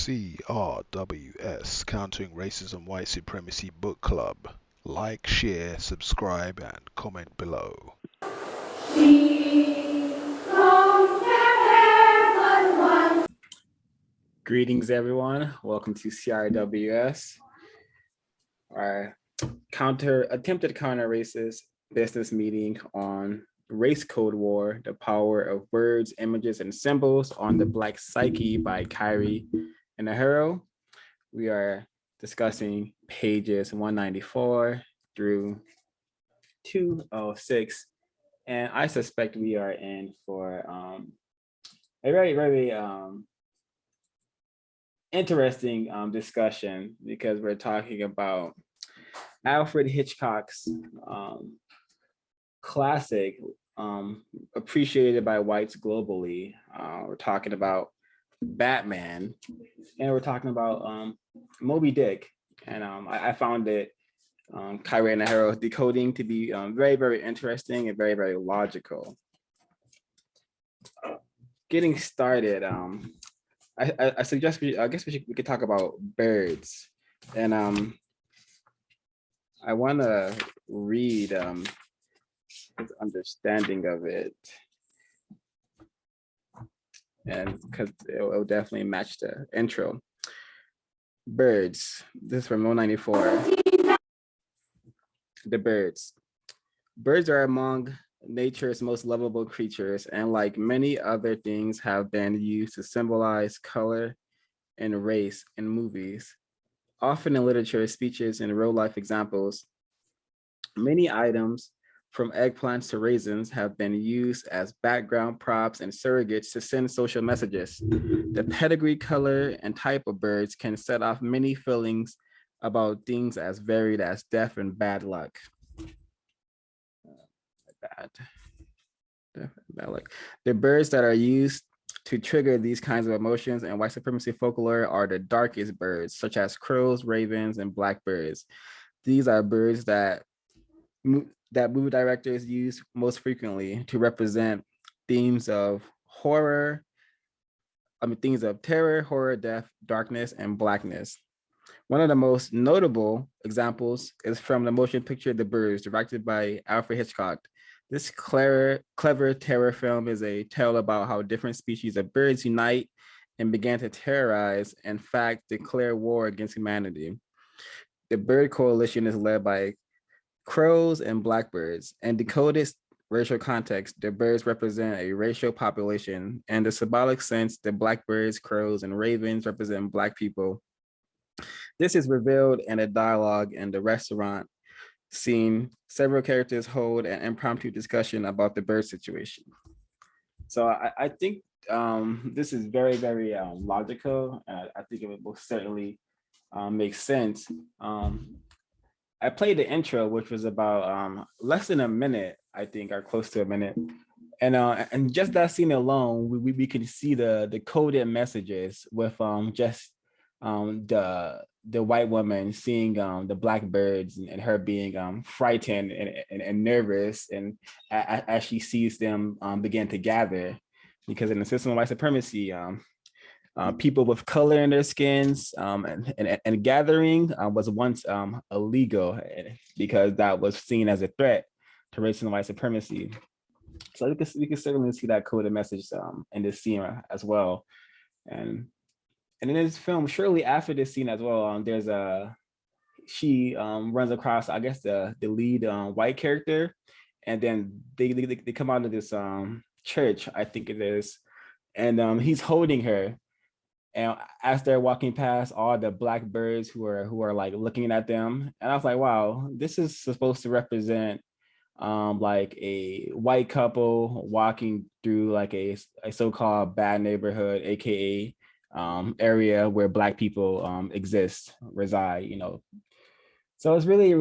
CRWS, Countering Racism White Supremacy Book Club. Like, share, subscribe, and comment below. Greetings, everyone. Welcome to CRWS, our attempted counter-racist business meeting on Race Code War, the Power of Words, Images, and Symbols on the Black Psyche by Khari Enaharo. We are discussing pages 194 through 206, and I suspect we are in for a very interesting discussion, because we're talking about Alfred Hitchcock's classic, appreciated by whites globally. We're talking about Batman, and we're talking about Moby Dick. And I found it, Khari Enaharo decoding, to be very interesting and very logical. Getting started, I suggest we could talk about birds, and I want to read his understanding of it, and because it'll definitely match the intro. Birds. This is from 194. The birds. Birds are among nature's most lovable creatures, and like many other things, have been used to symbolize color and race in movies. Often in literature, speeches, and real-life examples, many items, from eggplants to raisins, have been used as background props and surrogates to send social messages. The pedigree, color, and type of birds can set off many feelings about things as varied as death and bad luck. Bad luck. The birds that are used to trigger these kinds of emotions and white supremacy folklore are the darkest birds, such as crows, ravens, and blackbirds. These are birds that movie directors use most frequently to represent themes of horror, themes of terror, horror, death, darkness, and blackness. One of the most notable examples is from the motion picture The Birds, directed by Alfred Hitchcock. This clever terror film is a tale about how different species of birds unite and began to terrorize, in fact, declare war against humanity. The bird coalition is led by crows and blackbirds. In decoded racial context, the birds represent a racial population. In the symbolic sense, the blackbirds, crows, and ravens represent Black people. This is revealed in a dialogue in the restaurant scene. Several characters hold an impromptu discussion about the bird situation. So I think this is very logical. I think it will certainly make sense. I played the intro, which was about less than a minute, I think, or close to a minute. And just that scene alone, we can see the coded messages with just the white woman seeing the black birds and her being frightened and nervous, and as she sees them begin to gather, because in the system of white supremacy, people with color in their skins and gathering was once illegal, because that was seen as a threat to racial and white supremacy. So we can certainly see that coded message in this scene as well. And in this film, shortly after this scene as well, there's she runs across, I guess, the lead white character, and then they come out of this church, I think it is, and he's holding her. And as they're walking past all the black birds who are like looking at them, and I was like, wow, this is supposed to represent like a white couple walking through like a so-called bad neighborhood, aka area where Black people reside, you know. So it's really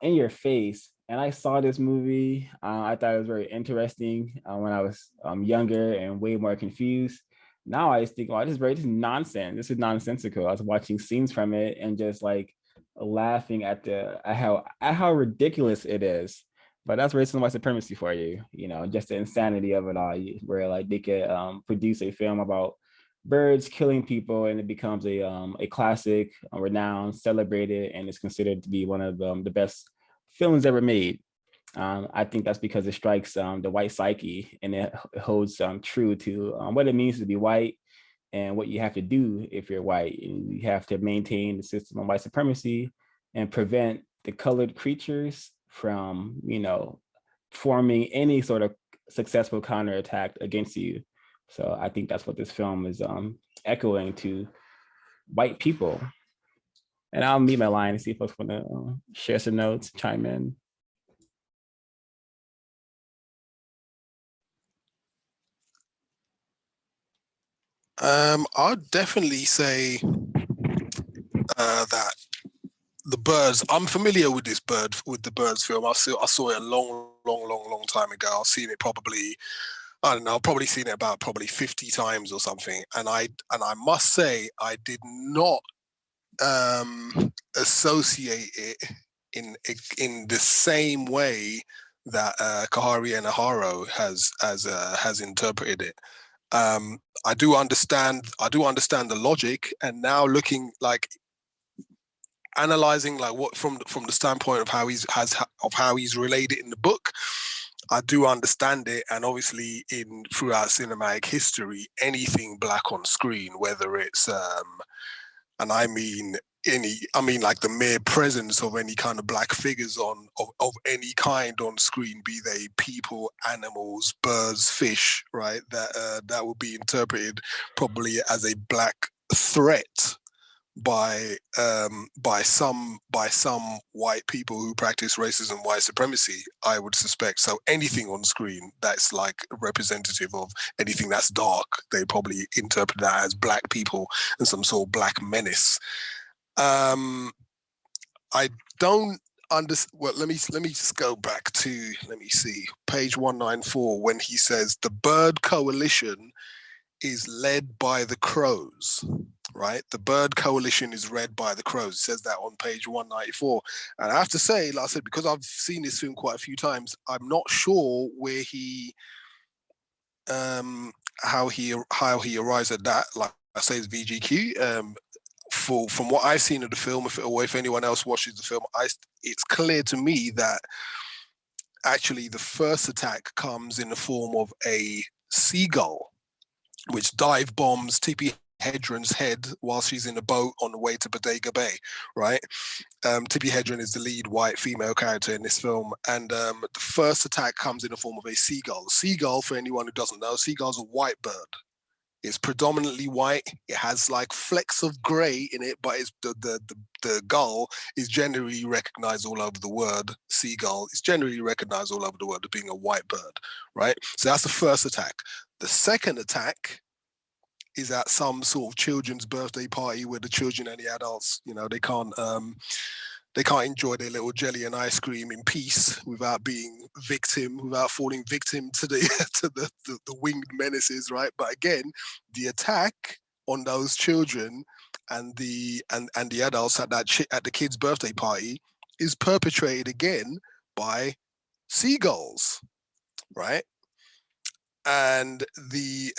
in your face. And I saw this movie. I thought it was very interesting when I was younger and way more confused. Now I just think, oh, this is nonsense. This is nonsensical. I was watching scenes from it and just like laughing at how ridiculous it is. But that's racism and white supremacy for you, you know, just the insanity of it all, where like they could produce a film about birds killing people, and it becomes a classic, renowned, celebrated, and is considered to be one of the best films ever made. I think that's because it strikes the white psyche, and it holds true to what it means to be white and what you have to do if you're white. And you have to maintain the system of white supremacy and prevent the colored creatures from, forming any sort of successful counterattack against you. So I think that's what this film is echoing to white people. And I'll meet my line and see if folks want to share some notes, chime in. I'd definitely say that the birds. I'm familiar with the birds film. I saw it a long time ago. I've seen it probably. I don't know. I've probably seen it about 50 times or something. And I must say I did not associate it in the same way that Khari Enaharo has interpreted it. I do understand the logic, and now looking like analyzing like what from the standpoint of how he's relayed it in the book, I do understand it. And obviously throughout cinematic history, anything black on screen, whether it's and I mean like the mere presence of any kind of black figures of any kind on screen, be they people, animals, birds, fish, right? That would be interpreted probably as a black threat by some white people who practice racism, white supremacy, I would suspect. So anything on screen that's like representative of anything that's dark, they probably interpret that as black people and some sort of black menace. I don't understand. Well, let me just go back to, let me see, page 194, when he says the bird coalition is led by the crows, right? The bird coalition is led by the crows. It says that on page 194. And I have to say, like I said, because I've seen this film quite a few times, I'm not sure where how he arrives at that. Like I say, it's VGQ. From what I've seen of the film, if anyone else watches the film, it's clear to me that actually the first attack comes in the form of a seagull, which dive bombs Tippi Hedren's head while she's in a boat on the way to Bodega Bay, right? Tippi Hedren is the lead white female character in this film, and the first attack comes in the form of a seagull. Seagull, for anyone who doesn't know, seagull's a white bird. It's predominantly white. It has like flecks of gray in it, but it's the gull is generally recognized all over the world. Seagull is generally recognized all over the world as being a white bird, right? So that's the first attack. The second attack is at some sort of children's birthday party where the children and the adults, they can't enjoy their little jelly and ice cream in peace without falling victim to the winged menaces, right? But again, the attack on those children and the adults at the kids' birthday party is perpetrated again by seagulls, right? And the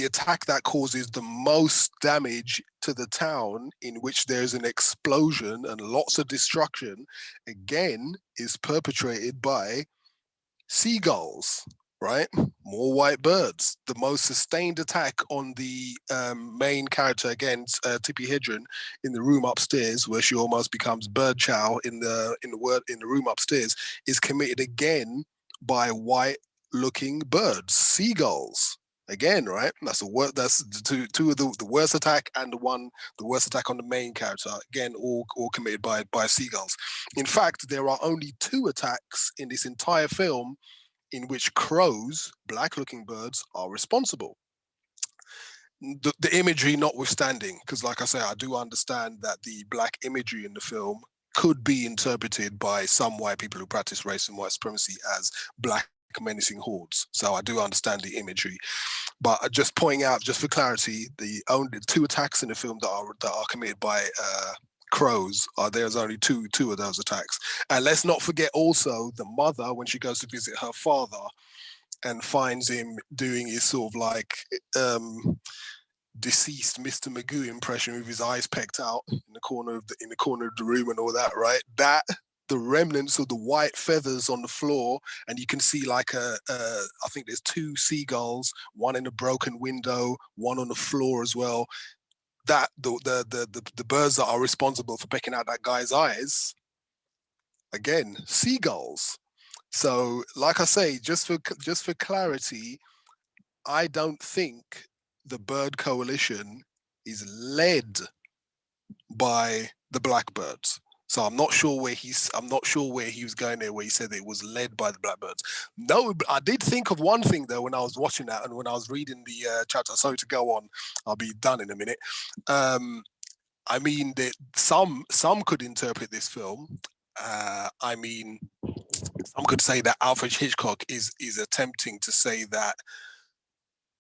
attack that causes the most damage to the town, in which there's an explosion and lots of destruction, again is perpetrated by seagulls, right? More white birds. The most sustained attack on the main character, again, Tippi Hedren, in the room upstairs, where she almost becomes bird chow in the room upstairs, is committed again by white looking birds, seagulls. Again, right? That's the two of the worst attack, and the worst attack on the main character. Again, all committed by seagulls. In fact, there are only 2 attacks in this entire film in which crows, black looking birds, are responsible. The imagery notwithstanding, because like I say, I do understand that the black imagery in the film could be interpreted by some white people who practice race and white supremacy as black menacing hordes. So I do understand the imagery, but just pointing out, just for clarity, the only 2 attacks in the film that are committed by crows there's only two of those attacks. And let's not forget also the mother, when she goes to visit her father and finds him doing his sort of like deceased Mr. Magoo impression with his eyes pecked out in the corner of the room and all that, right? That the remnants of the white feathers on the floor, and you can see like I think there's 2 seagulls, one in a broken window, one on the floor as well. That the birds that are responsible for pecking out that guy's eyes, again, seagulls. So, like I say, just for clarity, I don't think the Bird Coalition is led by the Blackbirds. So I'm not sure where he was going there, where he said it was led by the Blackbirds. No, I did think of one thing though when I was watching that and when I was reading the chapter. Sorry to go on, I'll be done in a minute. I mean that some could interpret this film. I mean, some could say that Alfred Hitchcock is attempting to say that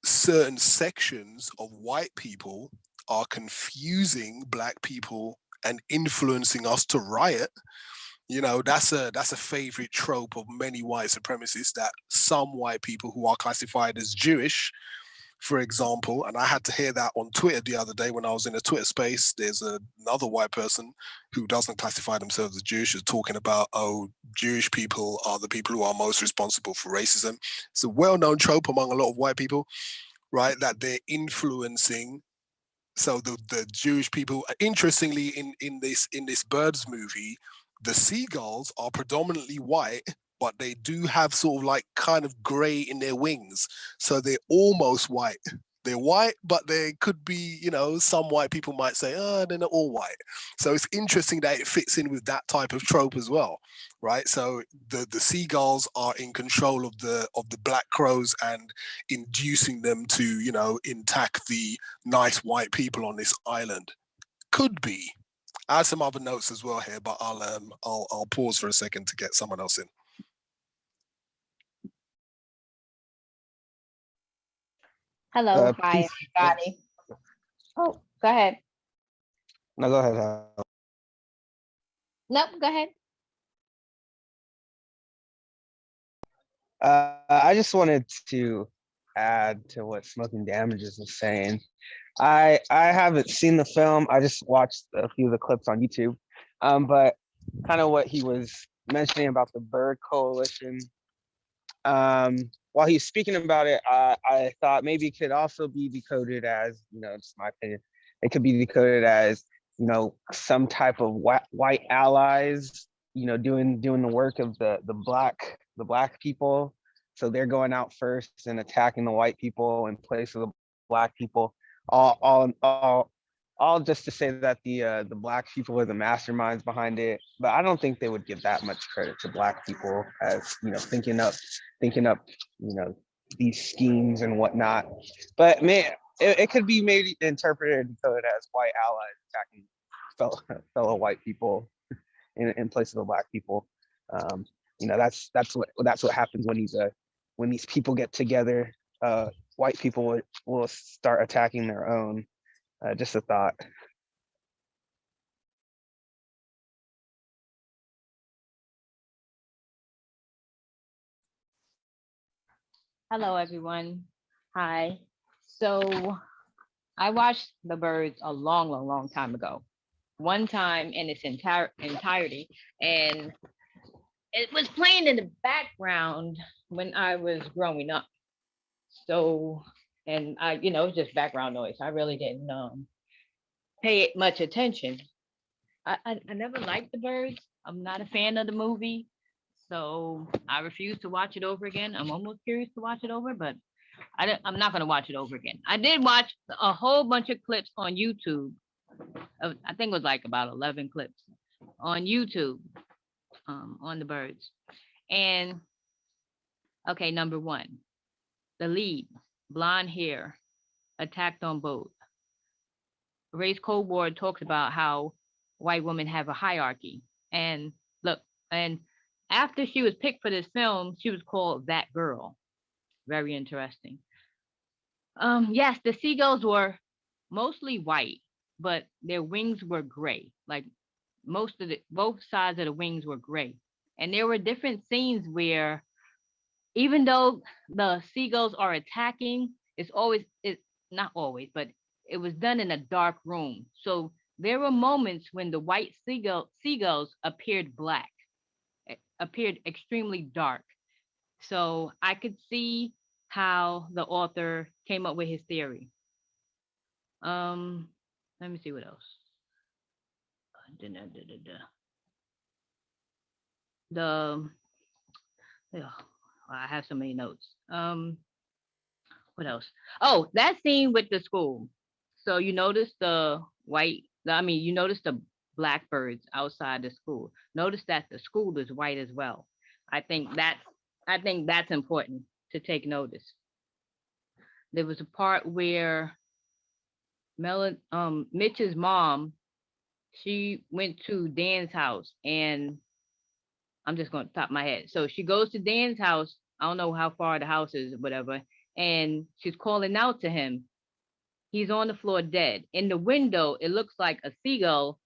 certain sections of white people are confusing black people and influencing us to riot. You know, that's a favorite trope of many white supremacists, that some white people who are classified as Jewish, for example, and I had to hear that on Twitter the other day when I was in a Twitter space. There's another white person who doesn't classify themselves as Jewish, is talking about, oh, Jewish people are the people who are most responsible for racism. It's a well-known trope among a lot of white people, right? That they're influencing. So the Jewish people, interestingly, in this Birds movie, the seagulls are predominantly white, but they do have sort of like kind of gray in their wings. So they're almost white. They're white, but they could be, you know, some white people might say, oh, they're not all white. So it's interesting that it fits in with that type of trope as well, right? So the seagulls are in control of the black crows and inducing them to, you know, attack the nice white people on this island. Could be. I have some other notes as well here, but I'll pause for a second to get someone else in. Hello, hi everybody. Oh, go ahead. No, go ahead. Hal. Nope, go ahead. I just wanted to add to what Smoking Damages was saying. I haven't seen the film. I just watched a few of the clips on YouTube. But kind of what he was mentioning about the Bird Coalition. While he's speaking about it, I thought maybe it could also be decoded as, you know, just my opinion, it could be decoded as, you know, some type of white allies, you know, doing the work of the black people. So they're going out first and attacking the white people in place of the black people. All just to say that the black people are the masterminds behind it. But I don't think they would give that much credit to black people as, you know, thinking up, you know, these schemes and whatnot. But man, it could be maybe interpreted and decoded as white allies attacking fellow white people in place of the black people. You know, that's what happens when these people get together. White people will start attacking their own. Just a thought. Hello, everyone. Hi. So I watched The Birds a long time ago. One time in its entirety, and it was playing in the background when I was growing up. So, and I, you know, it was just background noise. I really didn't pay much attention. I never liked The Birds. I'm not a fan of the movie. So I refuse to watch it over again. I'm almost curious to watch it over, but I'm not going to watch it over again. I did watch a whole bunch of clips on YouTube. I think it was like about 11 clips on YouTube on The Birds. And okay, number one, the lead, blonde hair, attacked on boat. Race Cold War talks about how white women have a hierarchy. And look, and after she was picked for this film, she was called That Girl. Very interesting. Yes, the seagulls were mostly white, but their wings were gray. Like both sides of the wings were gray. And there were different scenes where even though the seagulls are attacking, it's not always, but it was done in a dark room. So there were moments when the white seagulls appeared black, appeared extremely dark. So I could see how the author came up with his theory. Um, Let me see what else. The oh, I have so many notes. What else? Oh, that scene with the school. So you notice the white, you notice the blackbirds outside the school. Notice that the school is white as well. I think that's important to take notice. There was a part where Mitch's mom, she went to Dan's house, and I'm just going to top my head. So she goes to Dan's house. I don't know how far the house is or whatever. And she's calling out to him. He's on the floor dead. In the window, it looks like a seagull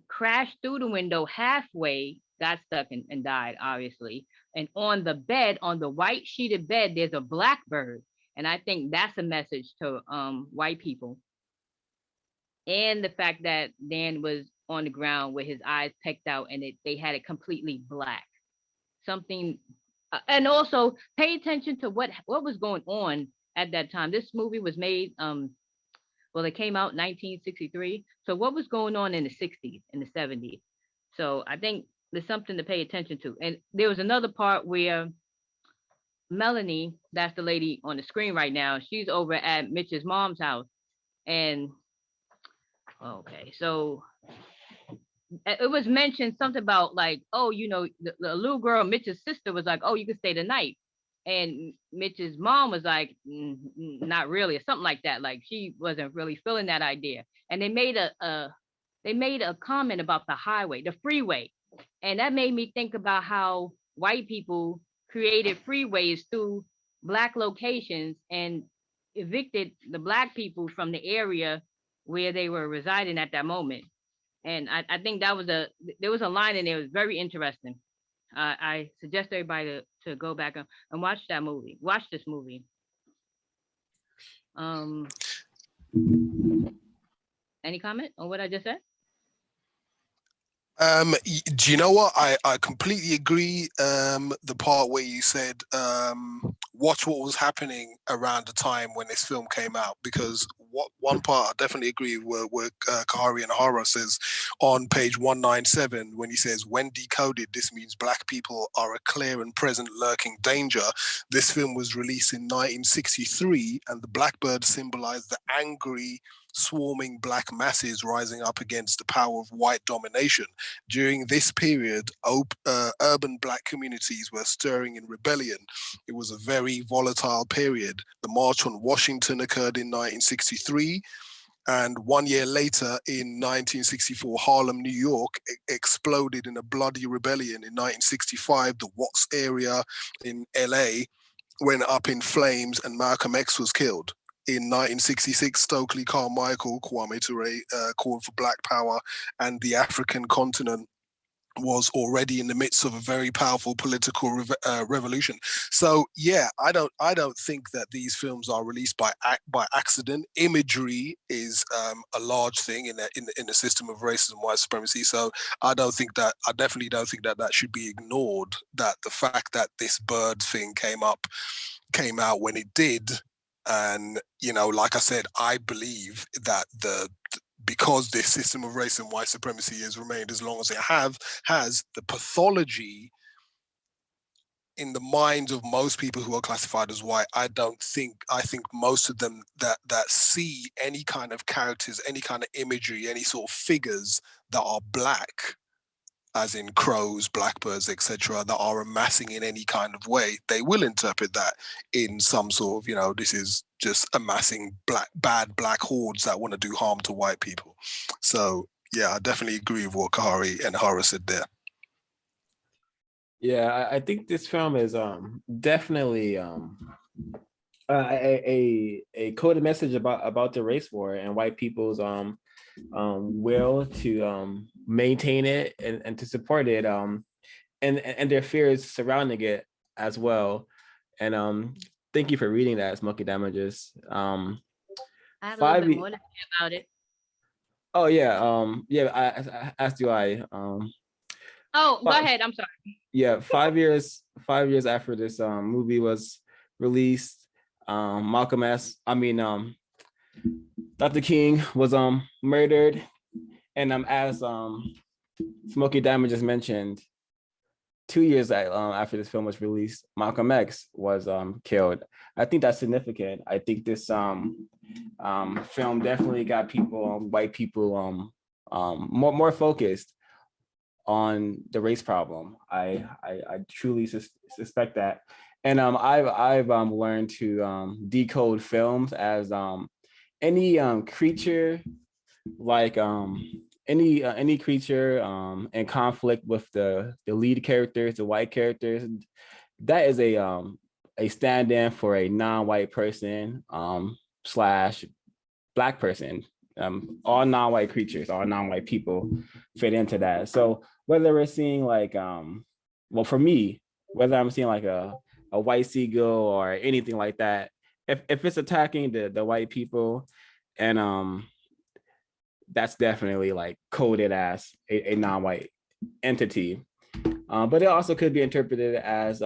crashed through the window halfway, got stuck and died, obviously. And on the bed, on the white sheeted bed, there's a blackbird. And I think that's a message to white people. And the fact that Dan was on the ground with his eyes pecked out, and they had it completely black. Something, and also pay attention to what was going on at that time. This movie was made, well, it came out in 1963. So what was going on in the 60s and the 70s? So I think there's something to pay attention to. And there was another part where Melanie, that's the lady on the screen right now, she's over at Mitch's mom's house. And okay, so it was mentioned something about like, oh, the little girl, Mitch's sister, was like, oh, you can stay the night. And Mitch's mom was like, not really, or something like that. Like she wasn't really feeling that idea. And they made a comment about the highway, the freeway. And that made me think about how white people created freeways through Black locations and evicted the Black people from the area where they were residing at that moment. And I think there was a line in there that was very interesting. I suggest everybody to go back and watch that movie. Watch this movie. Any comment on what I just said? Do you know what? I completely agree. The part where you said, watch what was happening around the time when this film came out, because one part I definitely agree with where Khari Enaharo says on page 197, when he says, when decoded, this means Black people are a clear and present lurking danger. This film was released in 1963, and the blackbird symbolized the angry, swarming Black masses rising up against the power of white domination. During this period, urban Black communities were stirring in rebellion. It was a very volatile period. The March on Washington occurred in 1963. And 1 year later, in 1964, Harlem, New York, exploded in a bloody rebellion. In 1965, the Watts area in LA went up in flames and Malcolm X was killed. In 1966, Stokely Carmichael, Kwame Ture, called for Black power, and the African continent was already in the midst of a very powerful political revolution. So yeah, I don't think that these films are released by accident. Imagery is a large thing in the system of racism, white supremacy. So I definitely don't think that should be ignored. That the fact that this bird thing came out when it did. And, like I said, I believe that because this system of race and white supremacy has remained as long as it has, the pathology in the minds of most people who are classified as white, I think most of them that see any kind of characters, any kind of imagery, any sort of figures that are Black, as in crows, blackbirds, etc., that are amassing in any kind of way, they will interpret that in some sort of, this is just amassing bad Black hordes that want to do harm to white people. So yeah, I definitely agree with what Khari Enaharo said there. Yeah, I think this film is definitely a coded message about the race war and white people's will to maintain it and to support it, and their fears surrounding it as well. And thank you for reading that, Smoky Damages. I have a little 5 bit ye- more to say about it. Oh yeah, yeah. As do I. Oh, go Fi- ahead. I'm sorry. yeah, 5 years. 5 years after this movie was released, Malcolm S. I mean, Dr. King was murdered, and as Smokey Diamond just mentioned, 2 years after this film was released, Malcolm X was killed. I think that's significant. I think this film definitely got people, white people, more focused on the race problem. I truly suspect that, and I've learned to decode films as any creature, like any creature in conflict with the lead characters, the white characters, that is a stand-in for a non-white person slash black person. All non-white creatures, all non-white people fit into that. So whether we're seeing like well, for me, whether I'm seeing like a white seagull or anything like that, if it's attacking the white people, and that's definitely like coded as a non-white entity. But it also could be interpreted as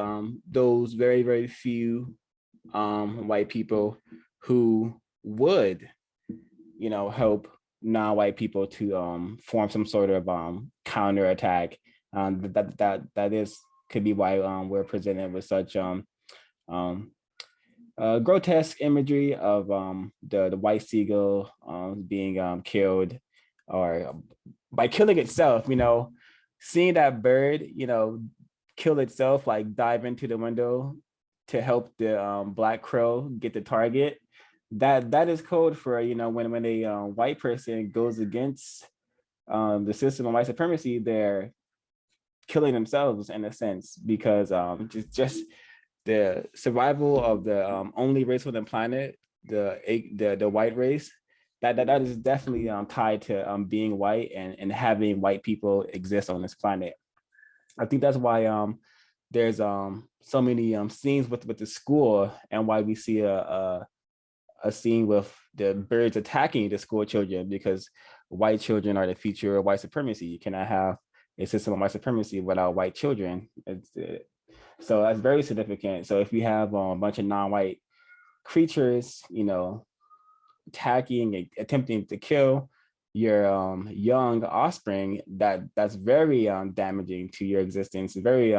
those very, very few white people who would, help non-white people to form some sort of counterattack. That is could be why we're presented with such um, grotesque imagery of the white seagull being killed, or by killing itself. Seeing that bird, kill itself, like dive into the window to help the black crow get the target. That is code for when a white person goes against the system of white supremacy, they're killing themselves in a sense, because just the survival of the only race on the planet, the white race, that is definitely tied to being white and having white people exist on this planet. I think that's why there's so many scenes with the school, and why we see a scene with the birds attacking the school children, because white children are the future of white supremacy. You cannot have a system of white supremacy without white children. So that's very significant. So if you have a bunch of non-white creatures, attacking, attempting to kill your young offspring, that's very damaging to your existence, very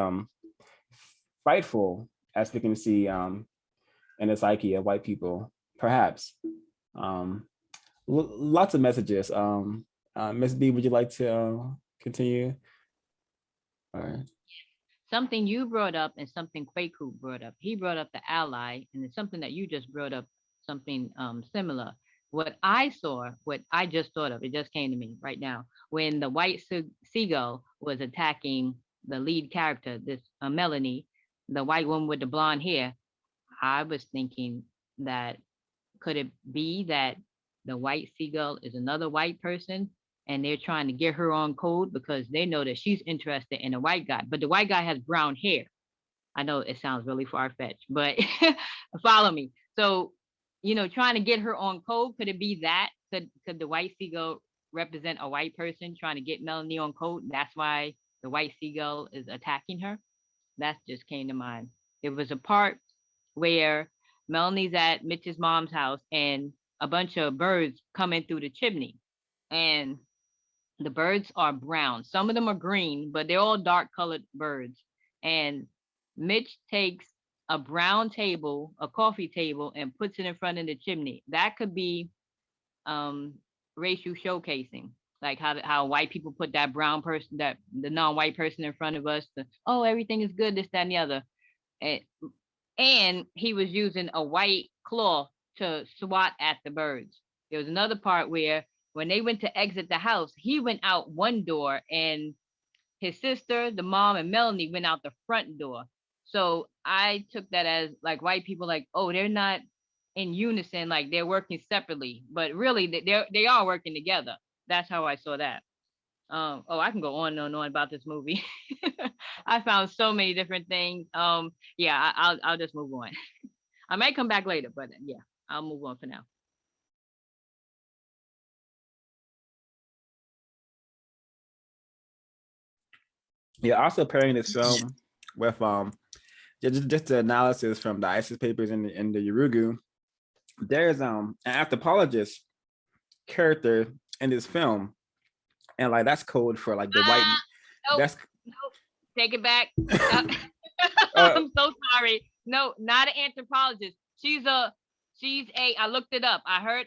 frightful, as we can see in the psyche of white people, perhaps. Lots of messages. Ms. B, would you like to continue? All right. Something you brought up and something Kwaku brought up. He brought up the ally, and it's something that you just brought up, something similar. What I saw, what I just thought of, it just came to me right now, when the white seagull was attacking the lead character, this Melanie, the white woman with the blonde hair. I was thinking that, could it be that the white seagull is another white person and they're trying to get her on code because they know that she's interested in a white guy, but the white guy has brown hair. I know it sounds really far-fetched, but follow me. So, trying to get her on code, could it be that? Could the white seagull represent a white person trying to get Melanie on code? That's why the white seagull is attacking her. That just came to mind. There was a part where Melanie's at Mitch's mom's house and a bunch of birds come in through the chimney. And the birds are brown. Some of them are green, but they're all dark colored birds. And Mitch takes a brown table, a coffee table, and puts it in front of the chimney. That could be racial showcasing, like how white people put that brown person, that the non-white person in front of us. Oh, everything is good, this, that, and the other. And he was using a white claw to swat at the birds. There was another part where when they went to exit the house, he went out one door and his sister, the mom, and Melanie went out the front door. So I took that as like white people, like, oh, they're not in unison, like they're working separately, but really they are working together. That's how I saw that. Oh, I can go on and on about this movie. I found so many different things. Yeah, I'll just move on. I might come back later, but yeah, I'll move on for now. Yeah, also pairing this film with just the analysis from the ISIS papers in the Yurugu. There's an anthropologist character in this film, and like that's code for like the white. Nope, That's nope. Take it back. uh, I'm so sorry. No, not an anthropologist. She's a I looked it up. I heard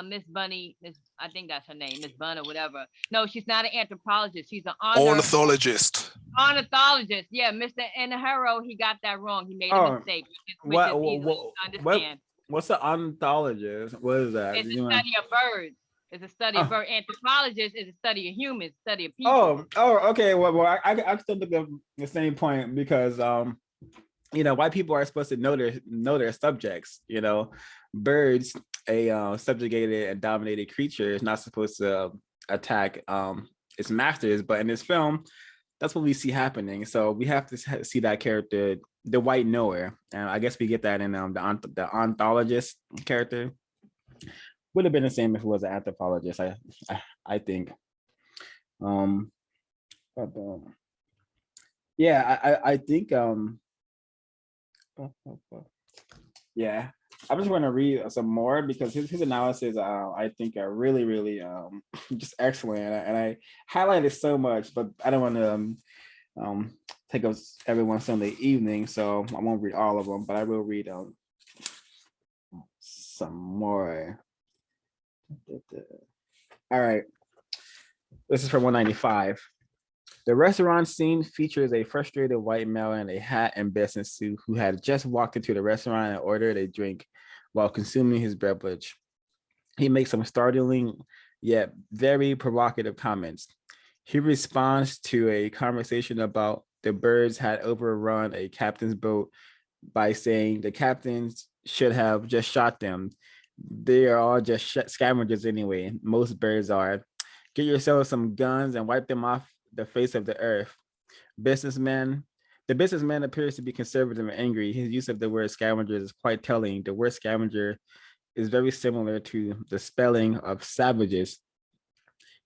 Miss Bunny, I think that's her name, Miss Bunny or whatever. No, she's not an anthropologist. She's an Ornithologist. ornithologist. Yeah, Mr. Enaharo, he got that wrong. He made a mistake, which is easy to understand. What's an ornithologist? What is that? It's a study of birds. It's a study of birds. Anthropologist is a study of humans, study of people. Okay. Well, I still look at the same point because white people are supposed to know their subjects. Birds, a subjugated and dominated creature, is not supposed to attack its masters. But in this film, that's what we see happening. So we have to see that character, the white knower, and I guess we get that in the ontologist character. Would have been the same if it was an anthropologist, I think. Yeah, I think yeah, I just want to read some more because his analysis I think are really just excellent, and I highlighted so much, but I don't want to take up everyone's Sunday evening, so I won't read all of them, but I will read some more. All right, this is from 195. The restaurant scene features a frustrated white male in a hat and business suit who had just walked into the restaurant and ordered a drink while consuming his beverage. He makes some startling yet very provocative comments. He responds to a conversation about the birds had overrun a captain's boat by saying the captains should have just shot them. They are all just scavengers anyway. Most birds are. Get yourself some guns and wipe them off the face of the earth. The businessman appears to be conservative and angry. His use of the word scavengers is quite telling. The word scavenger is very similar to the spelling of savages.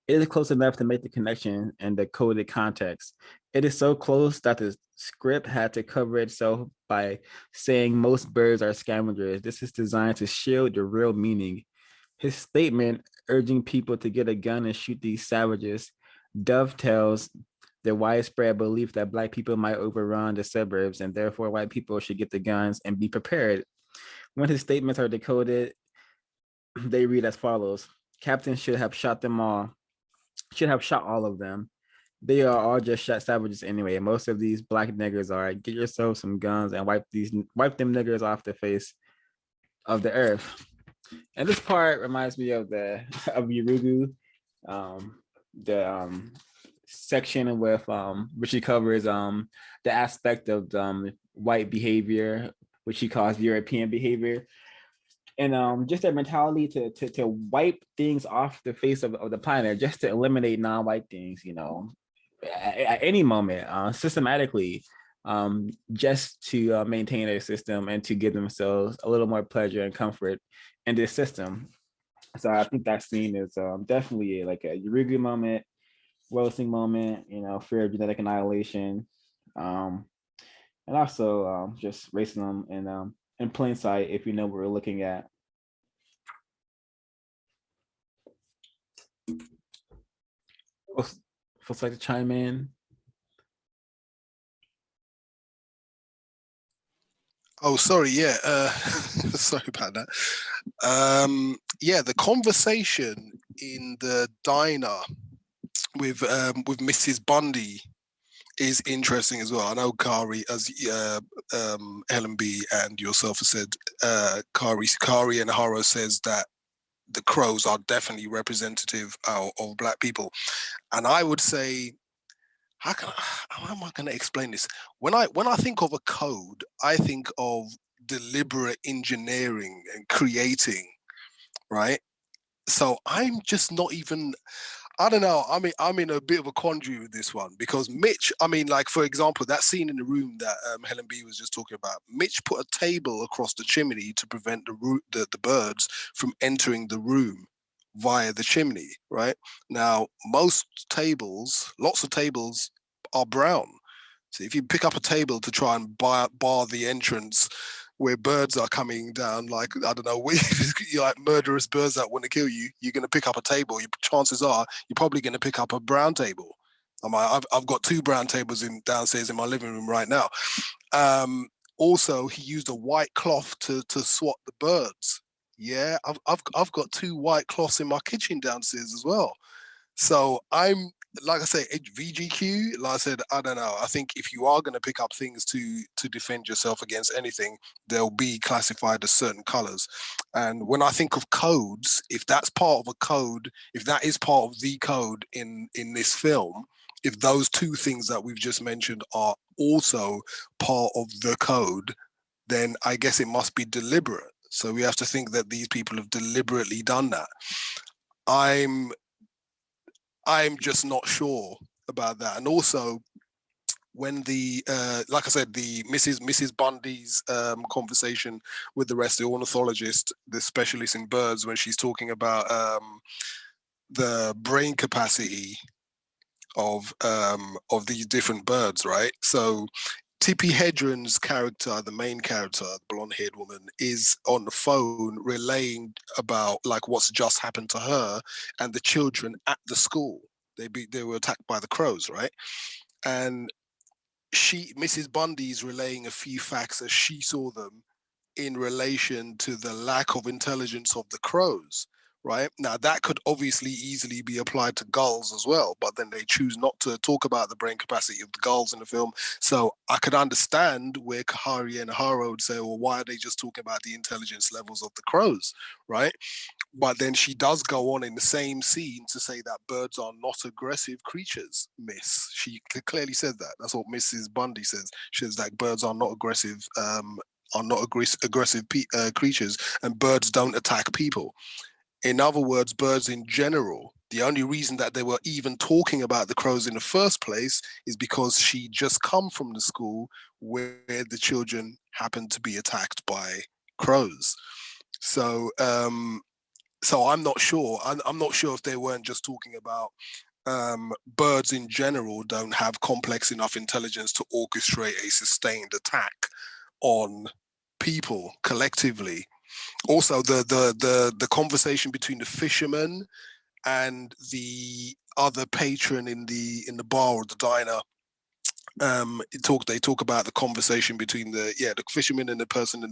It is close enough to make the connection in the coded context. It is so close that the script had to cover itself by saying most birds are scavengers. This is designed to shield the real meaning. His statement urging people to get a gun and shoot these savages dovetails the widespread belief that Black people might overrun the suburbs and therefore white people should get the guns and be prepared. When his statements are decoded, they read as follows. Captain should have shot all of them. They are all just shot savages anyway. Most of these Black niggers are. Get yourself some guns and wipe them niggers off the face of the earth. And this part reminds me of Yurugu, the section with which he covers the aspect of white behavior, which he calls European behavior. And just their mentality to wipe things off the face of the planet, just to eliminate non-white things, at any moment, systematically, just to maintain their system and to give themselves a little more pleasure and comfort in this system. So I think that scene is definitely like a Yurugu moment, Welsing moment, fear of genetic annihilation, and also just racism in plain sight if you know what we're looking at. Folks like to chime in. Oh, sorry. Yeah. Sorry about that. Yeah, the conversation in the diner with Mrs. Bundy is interesting as well. I know Khari, as Helen B and yourself have said, Khari Enaharo says that the crows are definitely representative of Black people, and I would say, how am I going to explain this? When I think of a code, I think of deliberate engineering and creating, right? So I'm just not even. I don't know. I'm in a bit of a quandary with this one because Mitch. Like for example, that scene in the room that Helen B was just talking about. Mitch put a table across the chimney to prevent the birds from entering the room via the chimney. Right now, lots of tables are brown. So if you pick up a table to try and bar the entrance where birds are coming down, like, I don't know, you're like murderous birds that want to kill you, you're going to pick up a table. Chances are you're probably going to pick up a brown table. I've got 2 brown tables downstairs in my living room right now. Also, he used a white cloth to swat the birds. Yeah, I've got 2 white cloths in my kitchen downstairs as well. So I'm, like I say, VGQ, like I said, I don't know. I think if you are going to pick up things to defend yourself against anything, they'll be classified as certain colors. And when I think of codes, if that's part of a code, if that is part of the code in this film, if those 2 things that we've just mentioned are also part of the code, then I guess it must be deliberate. So we have to think that these people have deliberately done that. I'm just not sure about that. And also, when the like I said, the Mrs. Bundy's conversation with the rest of the ornithologist, the specialist in birds, when she's talking about the brain capacity of these different birds, right? So Tippi Hedren's character, the main character, the blonde-haired woman, is on the phone relaying about like what's just happened to her and the children at the school. They were attacked by the crows, right? And Mrs. Bundy's relaying a few facts as she saw them in relation to the lack of intelligence of the crows, right? Now, that could obviously easily be applied to gulls as well, but then they choose not to talk about the brain capacity of the gulls in the film. So I could understand where Khari Enaharo would say, well, why are they just talking about the intelligence levels of the crows, right? But then she does go on in the same scene to say that birds are not aggressive creatures, miss. She clearly says that. That's what Mrs. Bundy says. She says that birds are not aggressive creatures, and birds don't attack people. In other words, birds in general, the only reason that they were even talking about the crows in the first place is because she just come from the school where the children happened to be attacked by crows. So I'm not sure. I'm not sure if they weren't just talking about birds in general don't have complex enough intelligence to orchestrate a sustained attack on people collectively. Also, the conversation between the fisherman and the other patron in the bar or the diner. They talk about the conversation between the fisherman and the person at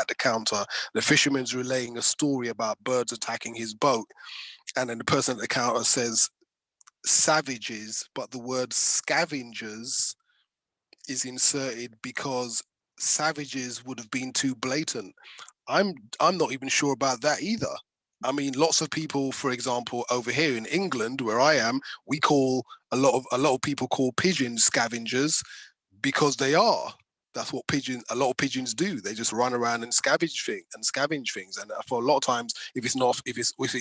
the counter. The fisherman's relaying a story about birds attacking his boat, and then the person at the counter says savages, but the word scavengers is inserted because savages would have been too blatant. I'm not even sure about that either. I mean, lots of people, for example, over here in England, where I am, we call a lot of people call pigeons scavengers because they are. That's what a lot of pigeons do. They just run around and scavenge things. And for a lot of times, if it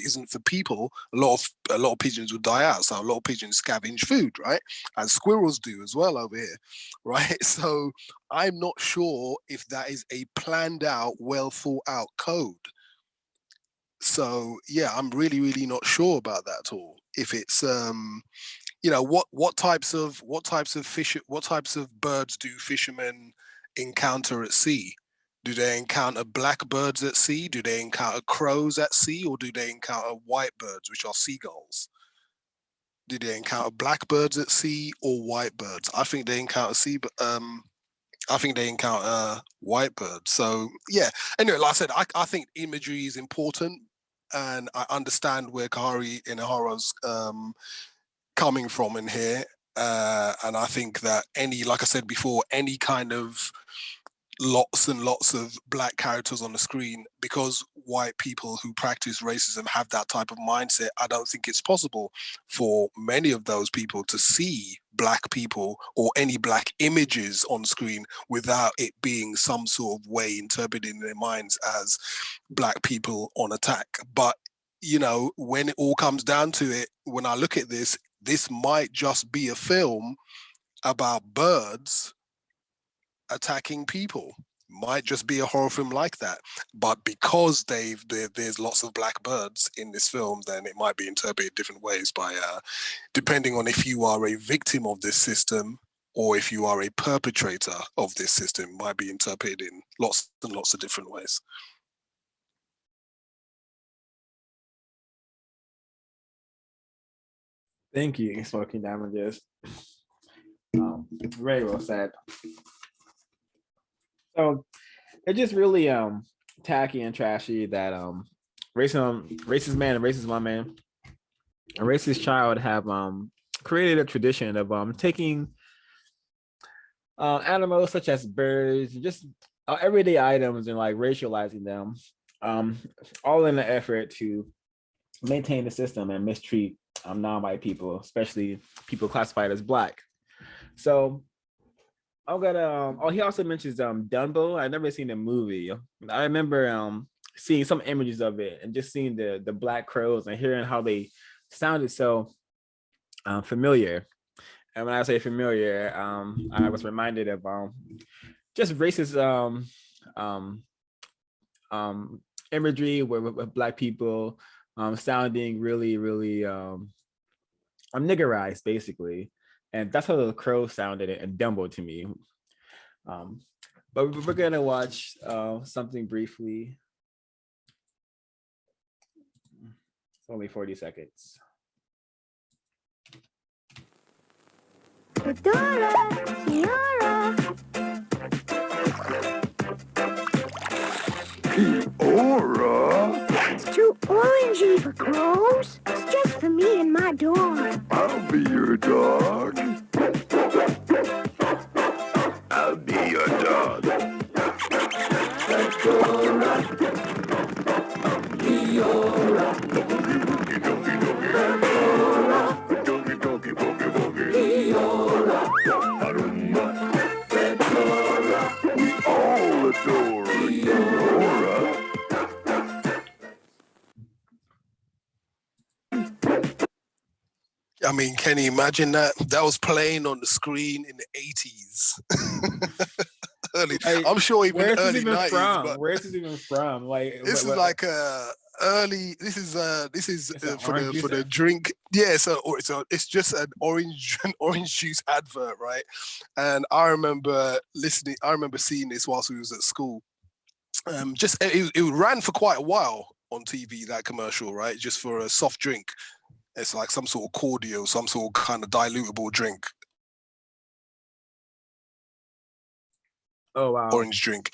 isn't for people, a lot of pigeons would die out. So a lot of pigeons scavenge food, right? And squirrels do as well over here, right? So I'm not sure if that is a planned out, well thought out code. So yeah, I'm really, really not sure about that at all. If it's what types of birds do fishermen encounter at sea? Do they encounter black birds at sea? Do they encounter crows at sea, or do they encounter white birds, which are seagulls? Do they encounter black birds at sea or white birds? I think they encounter white birds. So yeah. Anyway, like I said, I think imagery is important, and I understand where Khari Enaharo's coming from in here. And I think that like I said before, any kind of lots and lots of black characters on the screen, because white people who practice racism have that type of mindset, I don't think it's possible for many of those people to see black people or any black images on screen without it being some sort of way interpreted in their minds as black people on attack. But when it all comes down to it, when I look at this might just be a film about birds attacking people. might just be a horror film like that. But because there's lots of black birds in this film, then it might be interpreted different ways by depending on if you are a victim of this system or if you are a perpetrator of this system, might be interpreted in lots and lots of different ways. Thank you, Smoking Damages. Very well said. So it's just really tacky and trashy that racist man and racist woman, a racist child have created a tradition of taking animals such as birds, just everyday items, and like racializing them, all in an effort to maintain the system and mistreat non-white people, especially people classified as Black. So I'm gonna. Oh, he also mentions Dumbo. I've never seen the movie. I remember seeing some images of it and just seeing the black crows and hearing how they sounded so familiar. And when I say familiar, I was reminded of just racist imagery with Black people sounding really, really niggerized, basically. And that's how the crow sounded in Dumbo to me. But we're gonna watch something briefly. It's only 40 seconds. Dora, Kiara. Kiora? It's too orangey for crows. It's just for me and my dog. I'll be your dog. I'll be your dog. Kiora. Kiora. Boogie, doogie, doogie. Doogie, doogie, boogie, boogie. Kiora. Arumba. Kiora. We all adore Kiora. I mean, can you imagine that? That was playing on the screen in the 80s. I'm sure even early 90s. But where is this even from? Like this is like early. This is for the drink. Yeah, so it's just an orange juice advert, right? And I remember seeing this whilst we was at school. It ran for quite a while on TV, that commercial, right? Just for a soft drink. It's like some sort of cordial, some sort of kind of dilutable drink. Oh wow. Orange drink.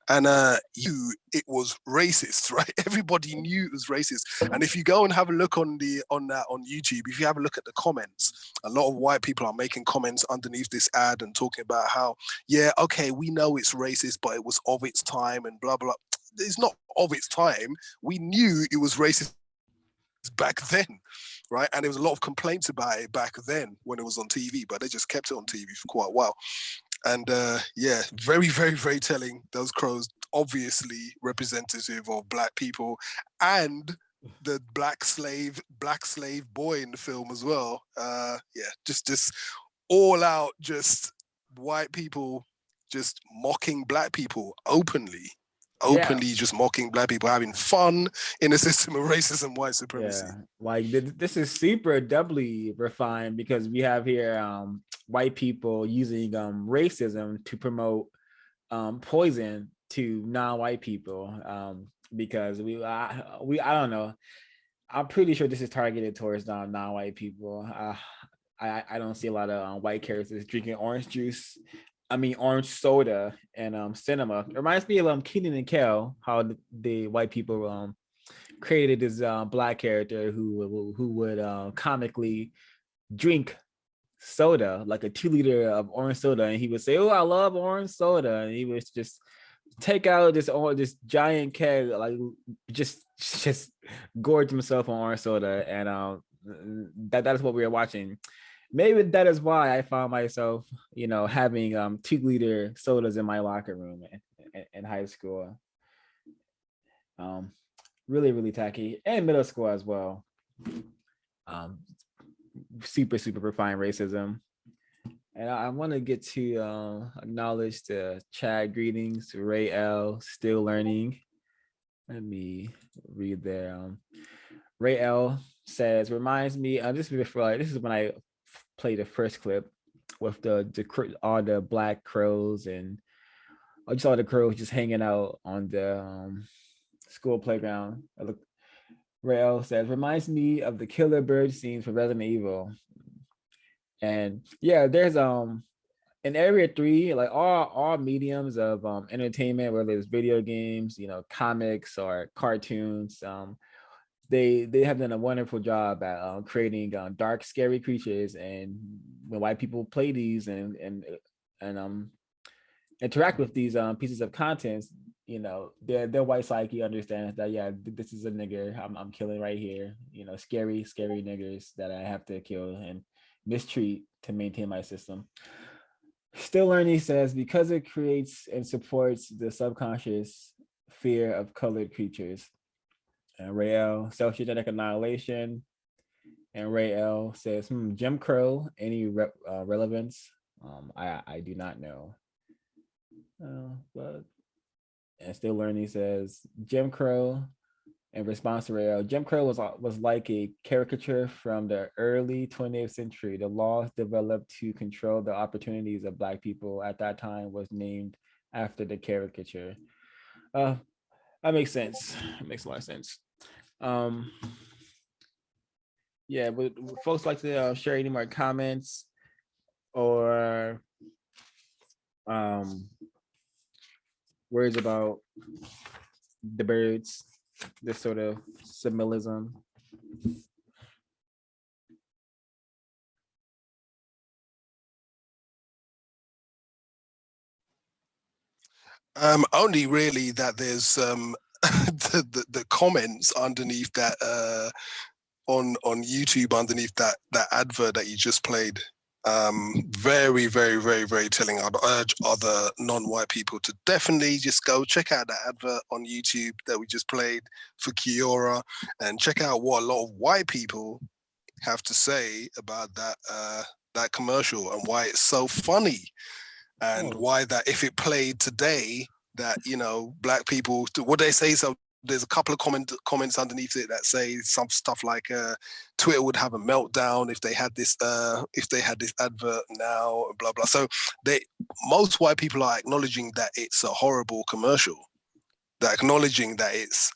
And it was racist, right? Everybody knew it was racist. And if you go and have a look on YouTube, if you have a look at the comments, a lot of white people are making comments underneath this ad and talking about how, yeah, okay, we know it's racist, but it was of its time and blah, blah. It's not of its time. We knew it was racist back then, right? And there was a lot of complaints about it back then when it was on TV, but they just kept it on TV for quite a while. And yeah, very, very, very telling. Those crows obviously representative of Black people and the black slave boy in the film as well. Yeah, just all out, just white people just mocking Black people openly. Just mocking Black people, having fun in a system of racism, white supremacy. Yeah, like this is super doubly refined because we have here white people using racism to promote poison to non-white people because I don't know. I'm pretty sure this is targeted towards non-white people. I don't see a lot of white characters drinking orange juice. I mean, orange soda and cinema. It reminds me of Kenan and Kel, how the white people created this Black character who would comically drink soda, like a 2-liter of orange soda, and he would say, "Oh, I love orange soda," and he would just take out this giant keg, like just gorge himself on orange soda, and that is what we were watching. Maybe that is why I found myself, having 2-liter sodas in my locker room in high school. Really, really tacky, and middle school as well. Super, super refined racism. And I want to get to acknowledge the chat greetings. Ray L, still learning. Let me read there. Ray L says, reminds me, this is before, this is when I played the first clip with all the black crows, and I just saw the crows just hanging out on the school playground. Ray L says, reminds me of the killer bird scenes from Resident Evil. And yeah, there's in area 3, like all mediums of entertainment, whether it's video games, comics or cartoons, they have done a wonderful job at creating dark, scary creatures. And when white people play these and interact with these pieces of content, their white psyche understands that, yeah, this is a nigger I'm killing right here, scary niggers that I have to kill and mistreat to maintain my system. Still Learning says, because it creates and supports the subconscious fear of colored creatures. And Ray L, self-genetic annihilation. And Ray L says, Jim Crow, any relevance? I do not know. But and Still Learning says, Jim Crow, in response to Ray L, Jim Crow was like a caricature from the early 20th century. The laws developed to control the opportunities of Black people at that time was named after the caricature. That makes sense. It makes a lot of sense. Yeah, would folks like to share any more comments or words about the birds, this sort of symbolism? Only really that there's the comments underneath that on YouTube underneath that advert that you just played. Very, very, very, very telling. I'd urge other non-white people to definitely just go check out that advert on YouTube that we just played for Kiora, and check out what a lot of white people have to say about that commercial and why it's so funny, and why that if it played today, that Black people, what they say. So there's a couple of comments underneath it that say some stuff like Twitter would have a meltdown if they had this advert now, blah blah. So most white people are acknowledging that it's a horrible commercial. They're acknowledging that it's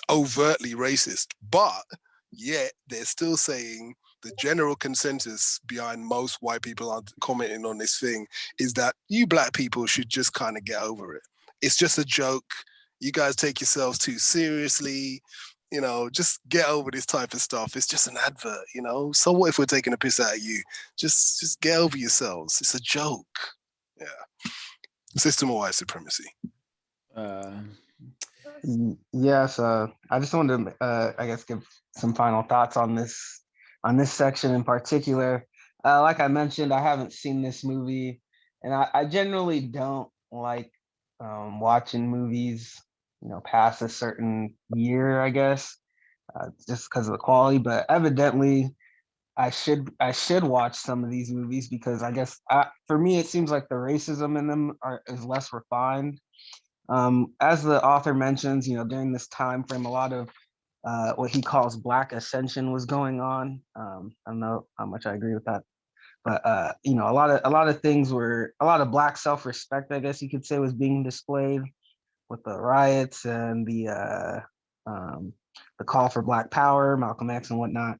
overtly racist, but yet they're still saying the general consensus behind most white people are commenting on this thing is that you Black people should just kind of get over it. It's just a joke. You guys take yourselves too seriously, just get over this type of stuff. It's just an advert, So what if we're taking a piss out of you? Just get over yourselves. It's a joke. Yeah. System of white supremacy. Yes, I just wanted to, I guess, give some final thoughts on this section in particular. Like I mentioned, I haven't seen this movie, and I generally don't like watching movies, past a certain year, I guess, just because of the quality. But evidently, I should watch some of these movies because I guess for me, it seems like the racism in them is less refined. As the author mentions, during this time frame, a lot of what he calls Black ascension was going on. I don't know how much I agree with that, but a lot of things were, a lot of Black self-respect, I guess you could say, was being displayed with the riots and the call for Black power, Malcolm X and whatnot.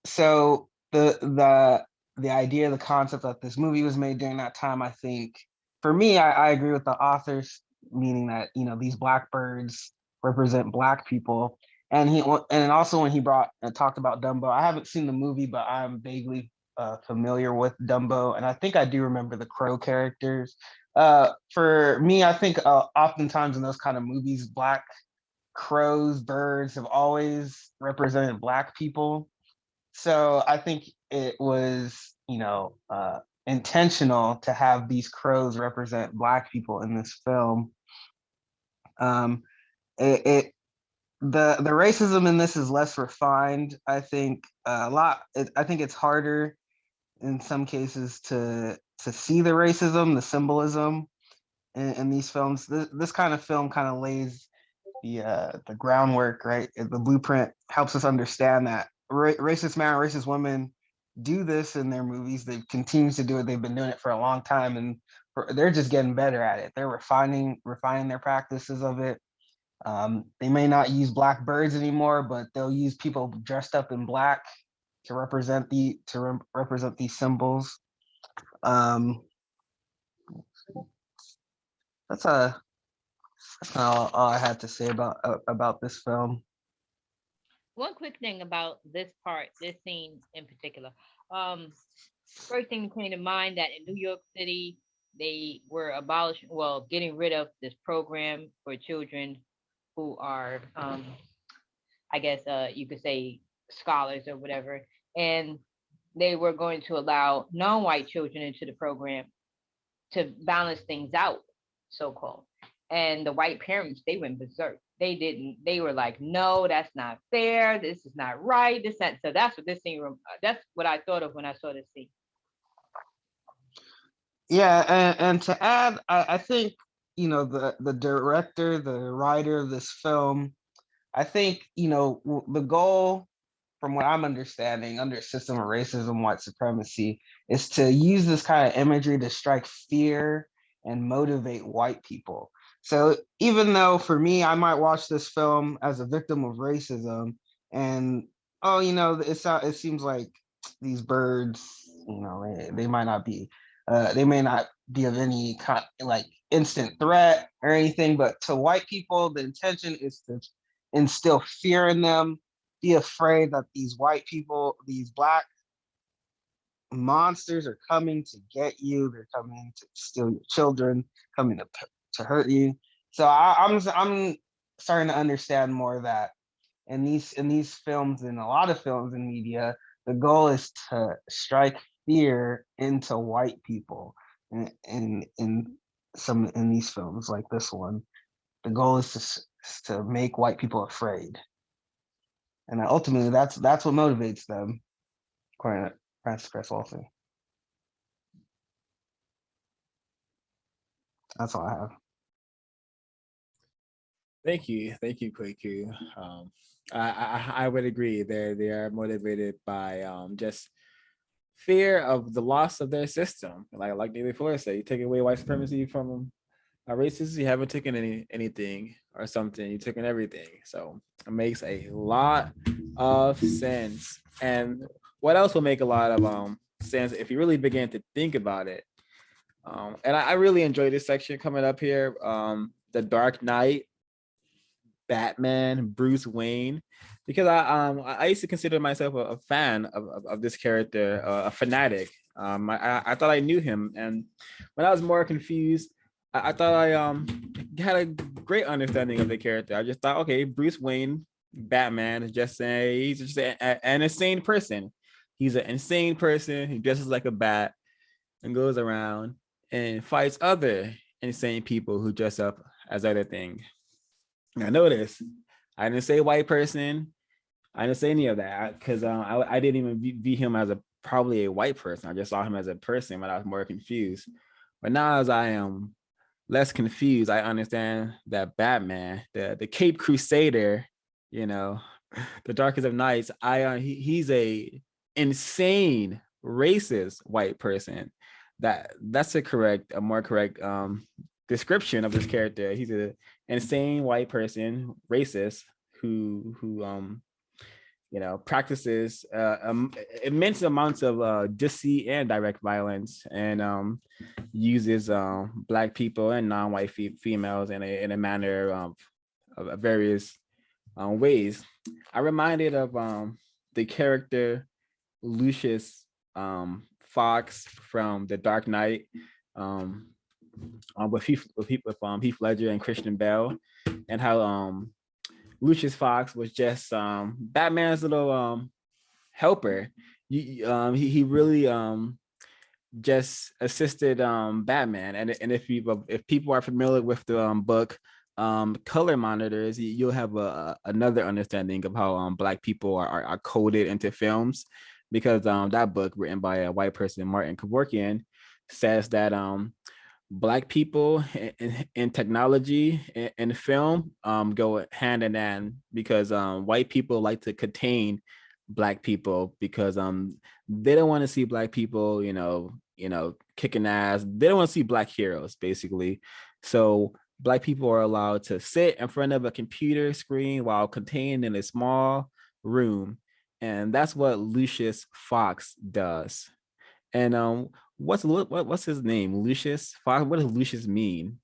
So the idea, the concept that this movie was made during that time, I think, for me, I agree with the authors, meaning that these blackbirds represent Black people, and also when he talked about Dumbo. I haven't seen the movie, but I'm vaguely familiar with Dumbo, and I think I do remember the crow characters. For me, I think oftentimes in those kind of movies, Black crows, birds have always represented Black people. So I think it was, intentional to have these crows represent Black people in this film. The racism in this is less refined. I think I think it's harder in some cases to see the racism, the symbolism in these films. This kind of film kind of lays the groundwork, right? The blueprint helps us understand that racist man, racist women do this in their movies. They continue to do it. They've been doing it for a long time, and they're just getting better at it. They're refining their practices of it. They may not use black birds anymore, but they'll use people dressed up in black to represent represent these symbols. That's all I had to say about this film. One quick thing about this scene in particular. First thing that came to mind that in New York City, they were getting rid of this program for children who are, I guess, you could say scholars or whatever. And they were going to allow non-white children into the program to balance things out, so-called. And the white parents, they went berserk. They were like, no, that's not fair. This is not right. So that's what this scene, that's what I thought of when I saw this scene. Yeah, and to add, I think, the director, the writer of this film, I think, the goal, from what I'm understanding, under system of racism, white supremacy, is to use this kind of imagery to strike fear and motivate white people. So even though for me, I might watch this film as a victim of racism, and it seems like these birds, they might not be, they may not be of any like instant threat or anything, but to white people, the intention is to instill fear in them, be afraid that these white people, these black monsters are coming to get you. They're coming to steal your children, coming to hurt you. So I'm starting to understand more that in these films, and a lot of films and media, the goal is to strike fear into white people. And in these films like this one, the goal is to make white people afraid. And ultimately, that's what motivates them, according to Francis Chris Wilson. That's all I have. Thank you, Kwaku. I would agree. They are motivated by just fear of the loss of their system. Like David Fuller said, you take away white supremacy from racists, you haven't taken anything or something. You've taken everything. So it makes a lot of sense. And what else will make a lot of sense if you really begin to think about it? And I really enjoy this section coming up here. The Dark Knight, Batman, Bruce Wayne, because I used to consider myself a fan of this character, a fanatic. I thought I knew him, and when I was more confused, I thought I had a great understanding of the character. I just thought, okay, Bruce Wayne, Batman, is he's just an insane person. He's an insane person. He dresses like a bat and goes around and fights other insane people who dress up as other things. Now notice, I didn't say white person. I didn't say any of that because I didn't even view him as probably a white person. I just saw him as a person when I was more confused. But now as I am less confused, I understand that Batman, the Cape Crusader, the Darkest of Nights, he's a insane racist white person. That's a more correct description of this character. He's an insane white person, racist, who practices immense amounts of deceit and direct violence, and uses Black people and non-white females in a manner of various ways. I reminded of the character Lucius Fox from The Dark Knight, with Heath Ledger and Christian Bale, and how Lucius Fox was just Batman's little helper. He really just assisted Batman, and if people are familiar with the book Color Monitors, you'll have another understanding of how Black people are coded into films, because that book written by a white person, Martin Kevorkian, says that Black people in technology and film go hand in hand, because white people like to contain Black people, because they don't want to see Black people, kicking ass. They don't want to see Black heroes, basically. So Black people are allowed to sit in front of a computer screen while contained in a small room, and that's what Lucius Fox does. And what's his name? Lucius Fox. What does Lucius mean?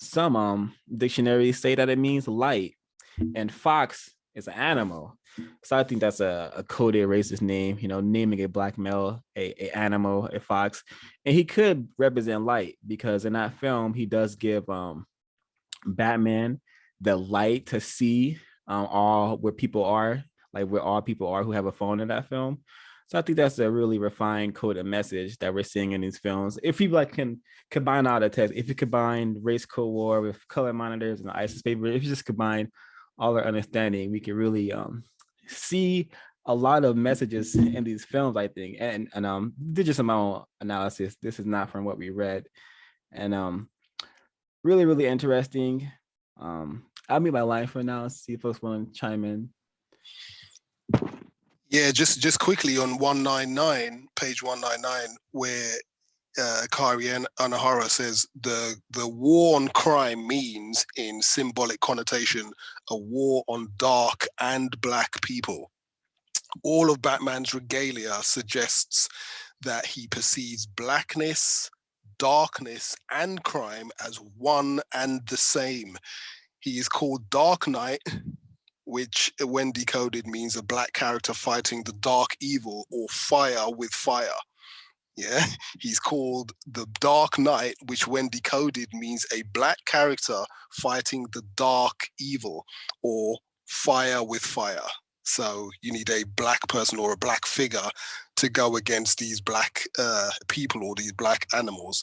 Some dictionaries say that it means light, and fox is an animal. So I think that's a coded racist name, naming a Black male a animal, a fox. And he could represent light, because in that film he does give Batman the light to see all where people are, like where all people are who have a phone in that film. So I think that's a really refined coded message that we're seeing in these films. If people can combine all the text, if you combine race code war with color monitors and ISIS paper, if you just combine all our understanding, we can really see a lot of messages in these films, I think. And did just my own analysis. This is not from what we read. And really, really interesting. I'll mute my line for now, see if folks want to chime in. Yeah, just quickly on 199, page 199, where Khari Enaharo says the war on crime means, in symbolic connotation, a war on dark and Black people. All of Batman's regalia suggests that he perceives blackness, darkness, and crime as one and the same. He is called Dark Knight, which when decoded means a Black character fighting the dark evil, or fire with fire. Yeah, he's called the Dark Knight, which when decoded means a Black character fighting the dark evil, or fire with fire. So you need a Black person or a Black figure to go against these Black people or these Black animals.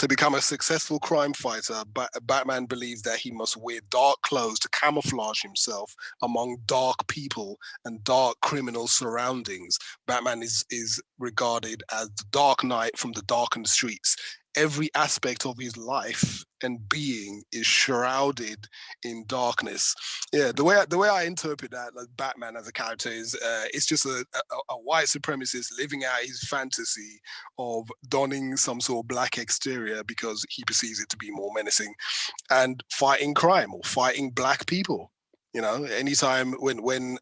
To become a successful crime fighter, Batman believes that he must wear dark clothes to camouflage himself among dark people and dark criminal surroundings. Batman is regarded as the Dark Knight from the darkened streets. Every aspect of his life and being is shrouded in darkness. Yeah, the way I interpret that, like Batman as a character, is it's just a white supremacist living out his fantasy of donning some sort of Black exterior because he perceives it to be more menacing, and fighting crime or fighting Black people. Anytime when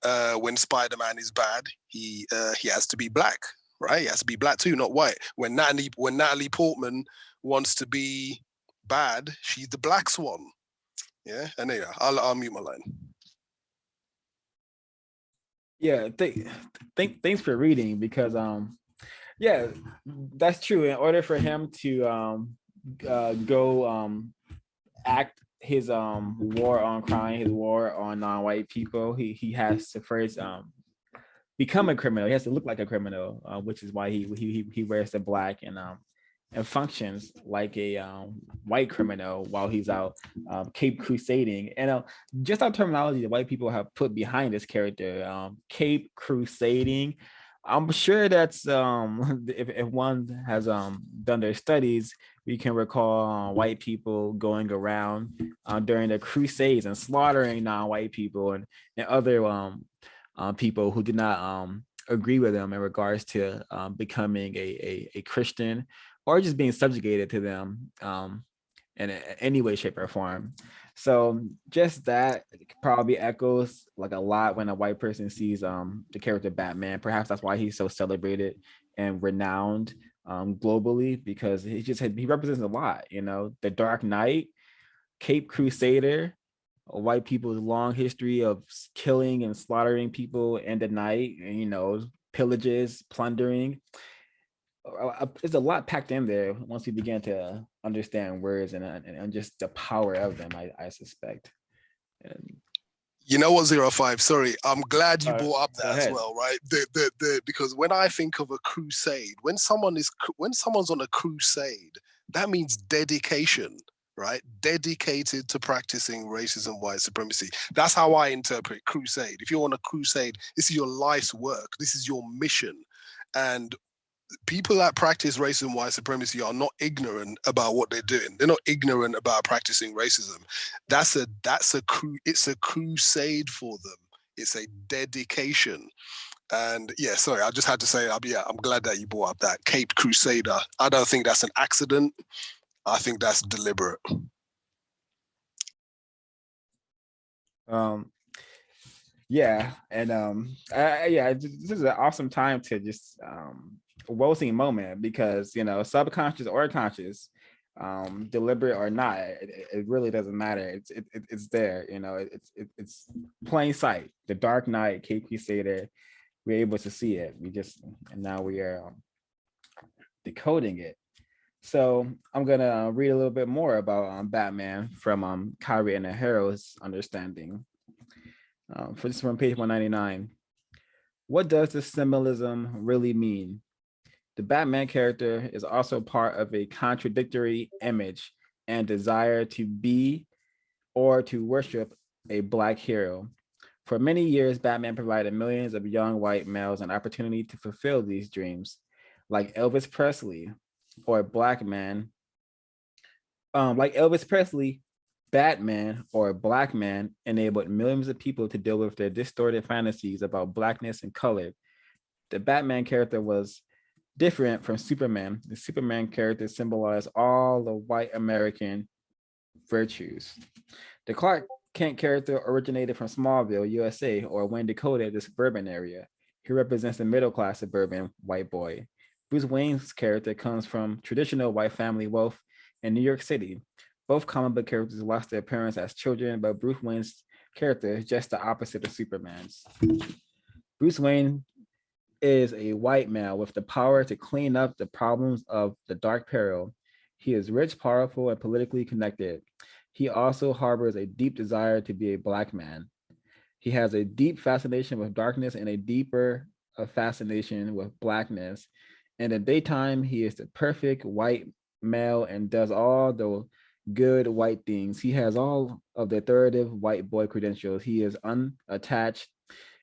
Spider-Man is bad, he has to be Black. Right, he has to be Black too, not white. When Natalie Portman wants to be bad, she's the Black Swan. Yeah, and yeah, I'll mute my line. Yeah, thanks for reading, because yeah, that's true. In order for him to go act his war on crime, his war on non-white people, he has to first become a criminal. He has to look like a criminal, which is why he wears the black and functions like a white criminal while he's out Cape crusading. And just our terminology that white people have put behind this character, Cape crusading. I'm sure that's if one has done their studies, we can recall white people going around during the Crusades and slaughtering non-white people and other people who did not agree with them in regards to becoming a Christian, or just being subjugated to them in any way, shape, or form. So just that probably echoes like a lot when a white person sees the character Batman. Perhaps that's why he's so celebrated and renowned globally, because he represents a lot. The Dark Knight, Cape Crusader, white people's long history of killing and slaughtering people in the night, and pillages, plundering. There's a lot packed in there once we begin to understand words and just the power of them, I suspect. And you know what, 05, sorry, I'm glad you brought up that as well, right? Because when I think of a crusade, when someone's on a crusade, that means dedication. right? Dedicated to practicing racism, white supremacy. That's how I interpret crusade. If you're on a crusade, this is your life's work. This is your mission. And people that practice racism, white supremacy are not ignorant about what they're doing. They're not ignorant about practicing racism. It's a crusade for them. It's a dedication. And yeah, sorry, I just had to say, I'm glad that you brought up that Caped Crusader. I don't think that's an accident. I think that's deliberate. Yeah, and yeah, this is an awesome time to just roasting moment, because subconscious or conscious, deliberate or not, it really doesn't matter. It's there. It's plain sight. The Dark Knight, Caped Crusader, we're able to see it. And now we are decoding it. So I'm gonna read a little bit more about Batman from Khari Enaharo's understanding. For this from page 199. What does this symbolism really mean? The Batman character is also part of a contradictory image and desire to be or to worship a Black hero. For many years, Batman provided millions of young white males an opportunity to fulfill these dreams, like Elvis Presley, or Black man. Like Elvis Presley, Batman, or Black man, enabled millions of people to deal with their distorted fantasies about Blackness and color. The Batman character was different from Superman. The Superman character symbolized all the white American virtues. The Clark Kent character originated from Smallville, USA, or when decoded, the suburban area. He represents the middle-class suburban white boy. Bruce Wayne's character comes from traditional white family wealth in New York City. Both comic book characters lost their parents as children, but Bruce Wayne's character is just the opposite of Superman's. Bruce Wayne is a white male with the power to clean up the problems of the Dark Peril. He is rich, powerful, and politically connected. He also harbors a deep desire to be a Black man. He has a deep fascination with darkness and a deeper fascination with Blackness. In the daytime, he is the perfect white male and does all the good white things. He has all of the authoritative white boy credentials. He is unattached,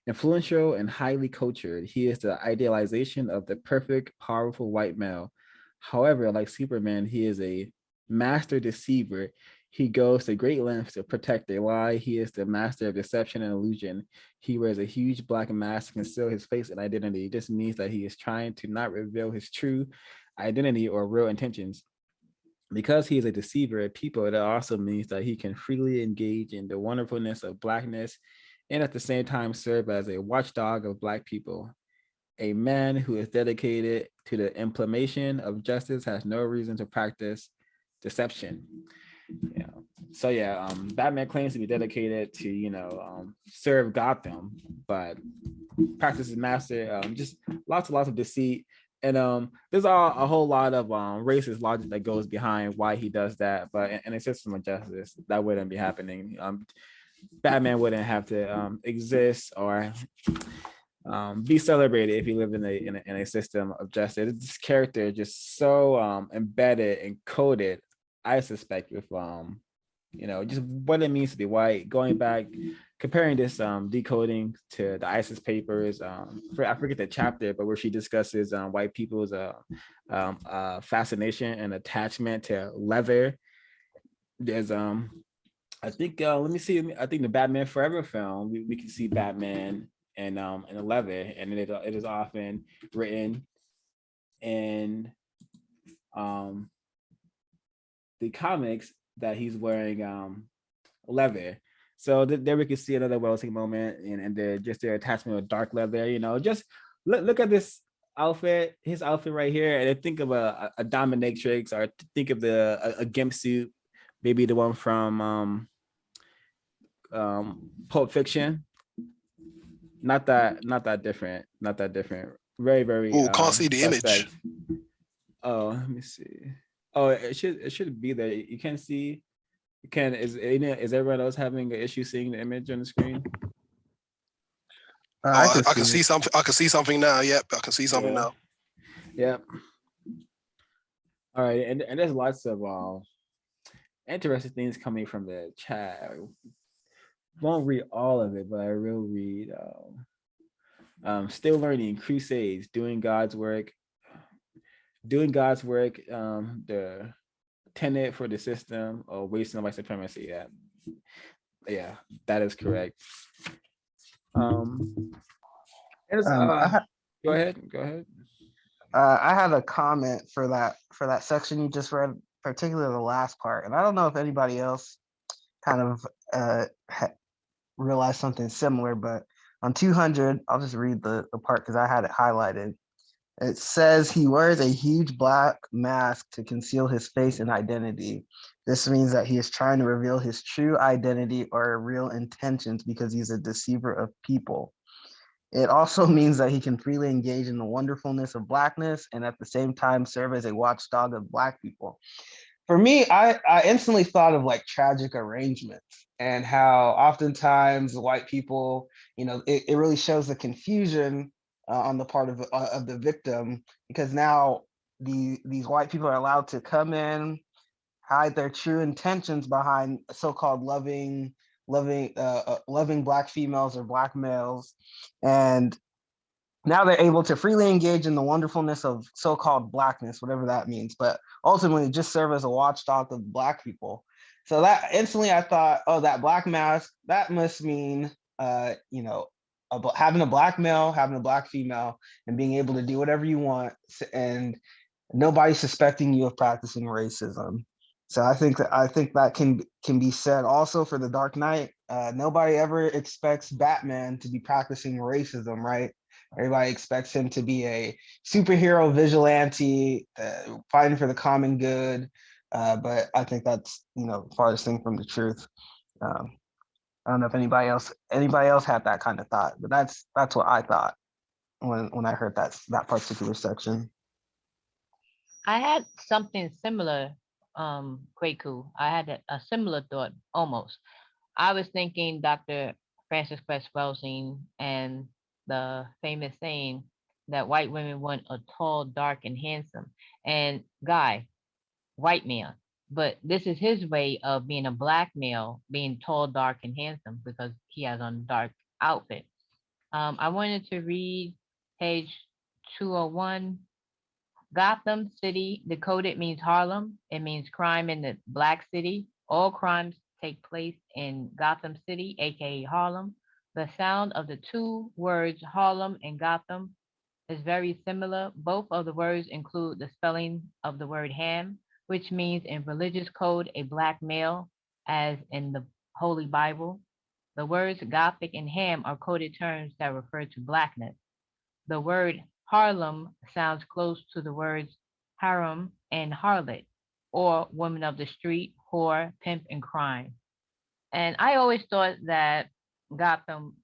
influential, and highly cultured. He is the idealization of the perfect, powerful white male. However, like Superman, he is a master deceiver. He goes to great lengths to protect a lie. He is the master of deception and illusion. He wears a huge black mask to conceal his face and identity. This means that he is trying to not reveal his true identity or real intentions. Because he is a deceiver of people, it also means that he can freely engage in the wonderfulness of Blackness and at the same time serve as a watchdog of Black people. A man who is dedicated to the implementation of justice has no reason to practice deception. So Batman claims to be dedicated to serve Gotham, but practices master just lots of deceit. And there's a whole lot of racist logic that goes behind why he does that. But in a system of justice, that wouldn't be happening. Batman wouldn't have to exist or be celebrated if he lived in a system of justice. This character is just so embedded and coded, I suspect, with just what it means to be white. Going back, comparing this decoding to the ISIS papers, I forget the chapter, but where she discusses white people's fascination and attachment to leather. There's I think let me see. I think the Batman Forever film, we can see Batman in a leather, and it is often written in the comics that he's wearing leather. So there we can see another well-taken moment, and their attachment with dark leather. Just look at this outfit, his outfit right here, and think of a dominatrix, or think of a gimp suit, maybe the one from Pulp Fiction. Not that different. Very, very. Oh, can't see the suspect. image. Oh, let me see. Oh, it should be there. You can't see. You can. Is everyone else having an issue seeing the image on the screen? I can see something. I can see something now. Yep, I can see something now. Yep. All right, and there's lots of interesting things coming from the chat. I won't read all of it, but I will read. Still learning, crusades, doing God's work. The tenet for the system of wasting white supremacy. Yeah, that is correct. Go ahead. I had a comment for that section you just read, particularly the last part, and I don't know if anybody else kind of realized something similar, but on 200, I'll just read the part because I had it highlighted. It says he wears a huge black mask to conceal his face and identity. This means that he is trying to reveal his true identity or real intentions because he's a deceiver of people. It also means that he can freely engage in the wonderfulness of Blackness and at the same time serve as a watchdog of Black people. For me, I instantly thought of like tragic arrangements and how oftentimes white people, it really shows the confusion on the part of the victim, because now these white people are allowed to come in, hide their true intentions behind so-called loving Black females or Black males, and now they're able to freely engage in the wonderfulness of so-called Blackness, whatever that means, but ultimately just serve as a watchdog of Black people. So that instantly I thought, oh, that black mask, that must mean, having a Black male, having a Black female, and being able to do whatever you want, and nobody suspecting you of practicing racism. So I think that can be said also for the Dark Knight. Nobody ever expects Batman to be practicing racism, right? Everybody expects him to be a superhero vigilante, fighting for the common good. But I think that's farthest thing from the truth. I don't know if anybody else had that kind of thought, but that's what I thought when I heard that particular section. I had something similar, Kwaku. I had a similar thought almost. I was thinking Dr. Francis Cress Welsing and the famous saying that white women want a tall, dark, and handsome. And Guy, white man. But this is his way of being a Black male, being tall, dark, and handsome because he has on a dark outfit. I wanted to read page 201. Gotham City, decoded, means Harlem. It means crime in the Black city. All crimes take place in Gotham City, aka Harlem. The sound of the two words Harlem and Gotham is very similar. Both of the words include the spelling of the word ham, which means in religious code a Black male, as in the Holy Bible. The words Gothic and ham are coded terms that refer to Blackness. The word Harlem sounds close to the words harem and harlot, or woman of the street, whore, pimp, and crime. And I always thought that Gotham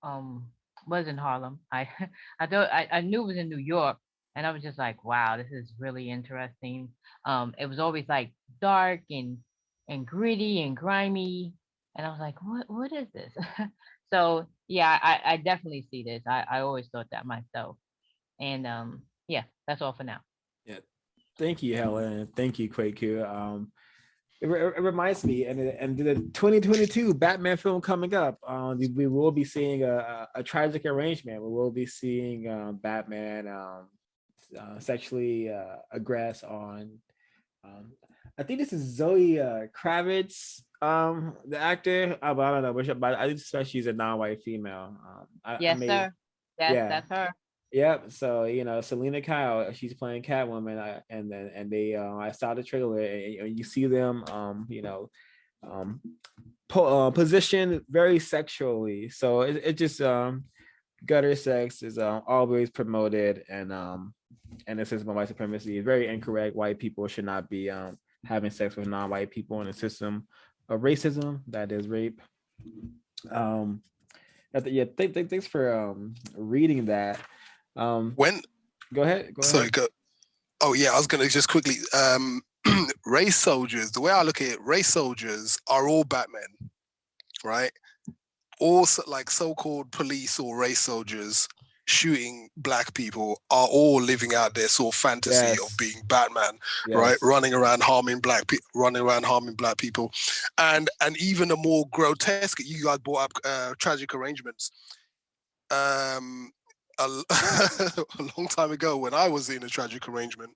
was in Harlem. I knew it was in New York, and I was just like, wow, this is really interesting. It was always like dark and gritty and grimy, and I was like, what is this? So yeah, I definitely see this. I always thought that myself. And yeah, that's all for now. Yeah, thank you, Helen. Thank you, Kwaku. It reminds me, and the 2022 Batman film coming up, we will be seeing a tragic arrangement. We will be seeing Batman sexually aggress on. I think this is Zoe Kravitz, the actor. I don't know, but I suspect she's a non-white female. Yes, sir. That's her. Yep. So Selena Kyle, she's playing Catwoman, and they I saw the trailer, and you see them, positioned very sexually. So it just gutter sex is always promoted, and the system of white supremacy is very incorrect. White people should not be having sex with non-white people in a system of racism that is rape. Thanks for reading that. Go ahead. Sorry, go. Oh yeah, I was gonna just quickly. Race soldiers. The way I look at it, race soldiers are all Batmen, right? All like so-called police or race soldiers shooting black people are all living out their sort of fantasy of being Batman, right? Running around harming black people, and even a more grotesque. You guys brought up tragic arrangements. A long time ago, when I was in a tragic arrangement,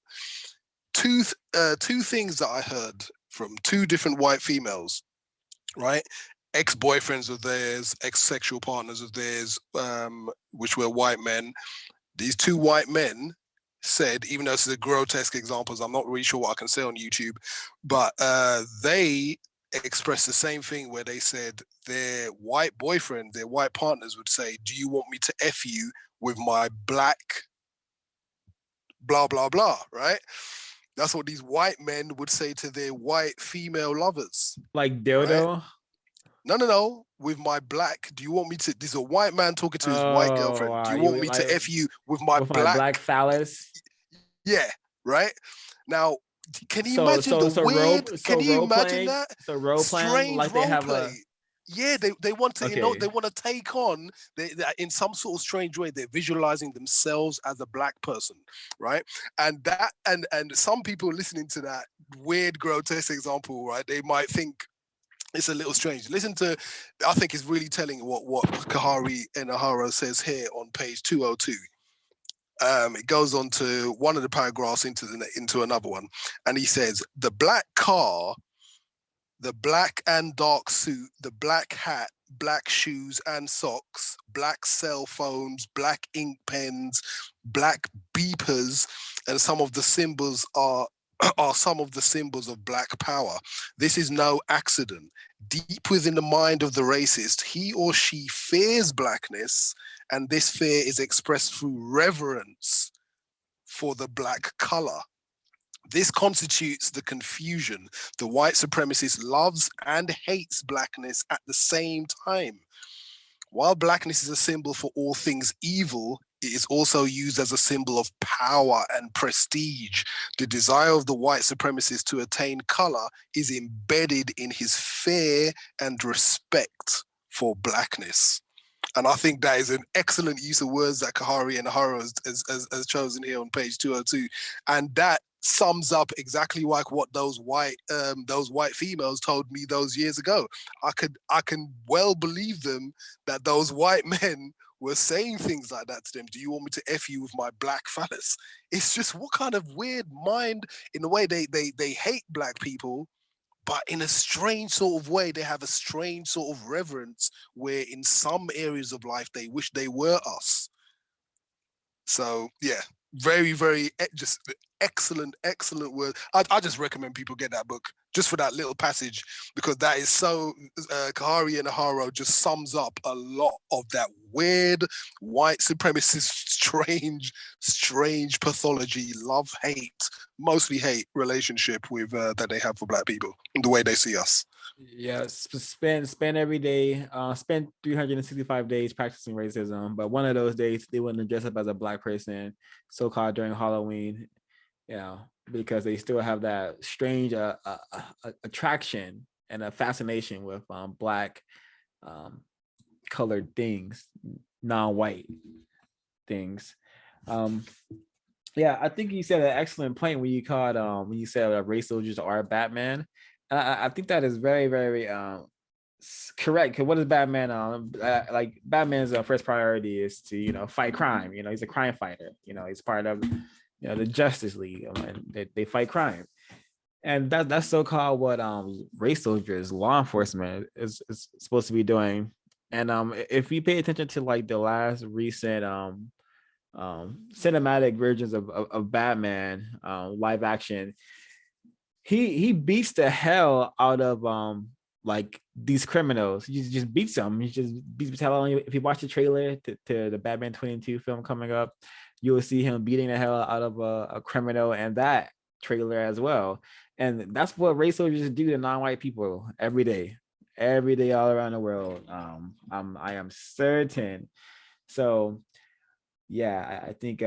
two things that I heard from two different white females, right? Ex-boyfriends of theirs, ex-sexual partners of theirs, which were white men. These two white men said, even though this is a grotesque example, I'm not really sure what I can say on YouTube, but they expressed the same thing where they said their white boyfriend, their white partners would say, do you want me to F you with my black blah, blah, blah, right? That's what these white men would say to their white female lovers. Like dildo? Right? No. With my black, do you want me to? This is a white man talking to his white girlfriend. Do you want me to F you with my black phallus? Yeah, right? Now, can you imagine the weird? Can you imagine that? So role playing, like they have a. Yeah, they want to, they want to take on, in some sort of strange way, they're visualizing themselves as a black person, right? And some people listening to that weird, grotesque example, right, they might think it's a little strange. Listen to, I think it's really telling what Khari Enaharo says here on page 202. It goes on to one of the paragraphs into another one, and he says, the black car, the black and dark suit, the black hat, black shoes and socks, black cell phones, black ink pens, black beepers, and some of the symbols are some of the symbols of black power. This is no accident. Deep within the mind of the racist, he or she fears blackness, and this fear is expressed through reverence for the black color. This constitutes the confusion. The white supremacist loves and hates blackness at the same time. While blackness is a symbol for all things evil, it is also used as a symbol of power and prestige. The desire of the white supremacist to attain color is embedded in his fear and respect for blackness. And I think that is an excellent use of words that Khari Enaharo has chosen here on page 202. And that sums up exactly like what those white females told me those years ago. I can well believe them that those white men were saying things like that to them. Do you want me to F you with my black phallus? It's just what kind of weird mind, in a way they hate black people, but in a strange sort of way, they have a strange sort of reverence where in some areas of life, they wish they were us. So yeah, very, very, just excellent word. I just recommend people get that book just for that little passage, because that is so, Khari Enaharo just sums up a lot of that weird white supremacist, strange pathology, love, hate, mostly hate relationship with that they have for black people and the way they see us. Yeah, spend every day, spend 365 days practicing racism, but one of those days they wouldn't dress up as a black person, so-called during Halloween, because they still have that strange attraction and a fascination with black colored things, non-white things. I think you said an excellent point when you called when you said race soldiers are Batman. I think that is very, very correct. Because what is Batman? Like Batman's first priority is to fight crime. He's a crime fighter. He's part of the Justice League, and they fight crime. And that's so-called what race soldiers, law enforcement is supposed to be doing. And if you pay attention to like the last recent cinematic versions of Batman live action, he beats the hell out of like these criminals. He just beats them. He just beats the hell out of them. If you watch the trailer to the Batman 22 film coming up, you will see him beating the hell out of a criminal in that trailer as well. And that's what race soldiers do to non-white people every day all around the world. I am certain. So yeah, I think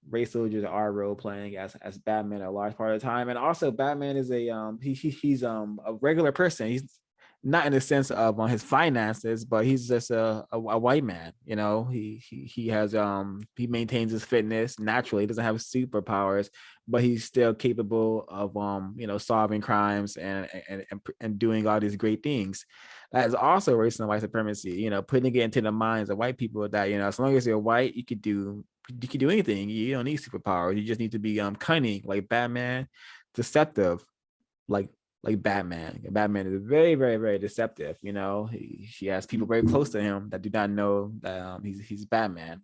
race soldiers are role playing as Batman a large part of the time. And also Batman is he's a regular person. He's not in the sense of on his finances, but he's just a white man. You know, he has he maintains his fitness naturally. He doesn't have superpowers, but he's still capable of solving crimes and doing all these great things. That is also racism and white supremacy. You know, putting it into the minds of white people that as long as you're white, you could do anything. You don't need superpowers. You just need to be cunning like Batman, deceptive like Batman. Batman is very, very, very deceptive. He has people very close to him that do not know that he's Batman.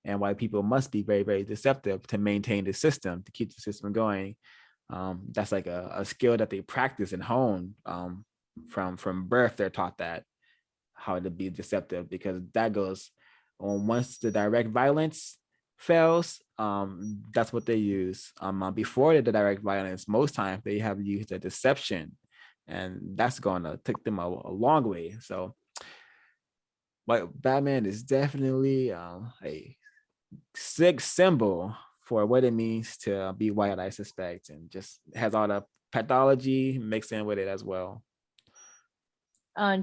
And white people must be very, very deceptive to maintain the system, to keep the system going. That's like a skill that they practice and hone from birth. They're taught that how to be deceptive, because that goes on once the direct violence fails. That's what they use. Before the direct violence, most times they have used a deception, and that's going to take them a long way. So Batman is definitely a sick symbol for what it means to be white, I suspect, and just has all the pathology mixed in with it as well.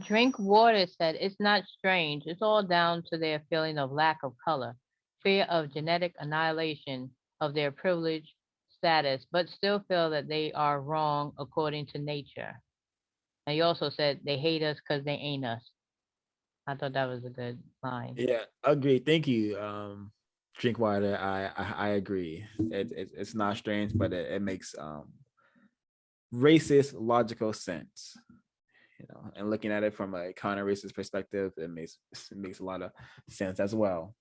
Drink Water said it's not strange. It's all down to their feeling of lack of color, fear of genetic annihilation of their privileged status, but still feel that they are wrong according to nature. And he also said they hate us because they ain't us. I thought that was a good line. Yeah, agreed. Thank you. Drink Water. I agree. It's not strange, but it makes racist logical sense. And looking at it from a counter racist perspective, it makes a lot of sense as well.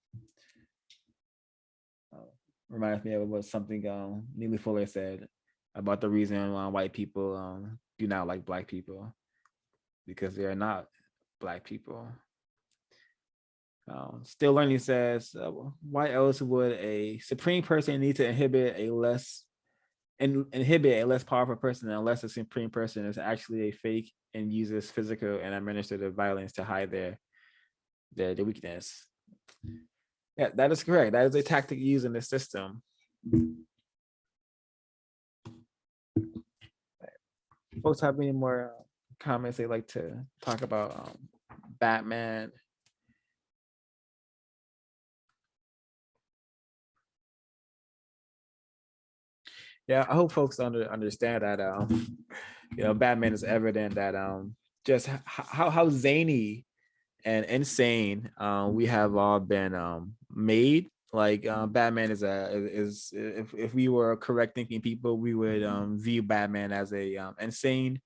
Reminds me of what something Neely Fuller said about the reason why white people do not like Black people, because they are not Black people. Still Learning says, why else would a supreme person need to inhibit a less powerful person unless the supreme person is actually a fake and uses physical and administrative violence to hide their weakness? Yeah, that is correct. That is a tactic used in the system. Folks have any more comments they'd like to talk about Batman? Yeah, I hope folks understand that Batman is evident that just how zany and insane we have all been made. Like Batman is if we were correct thinking people, we would view Batman as a insane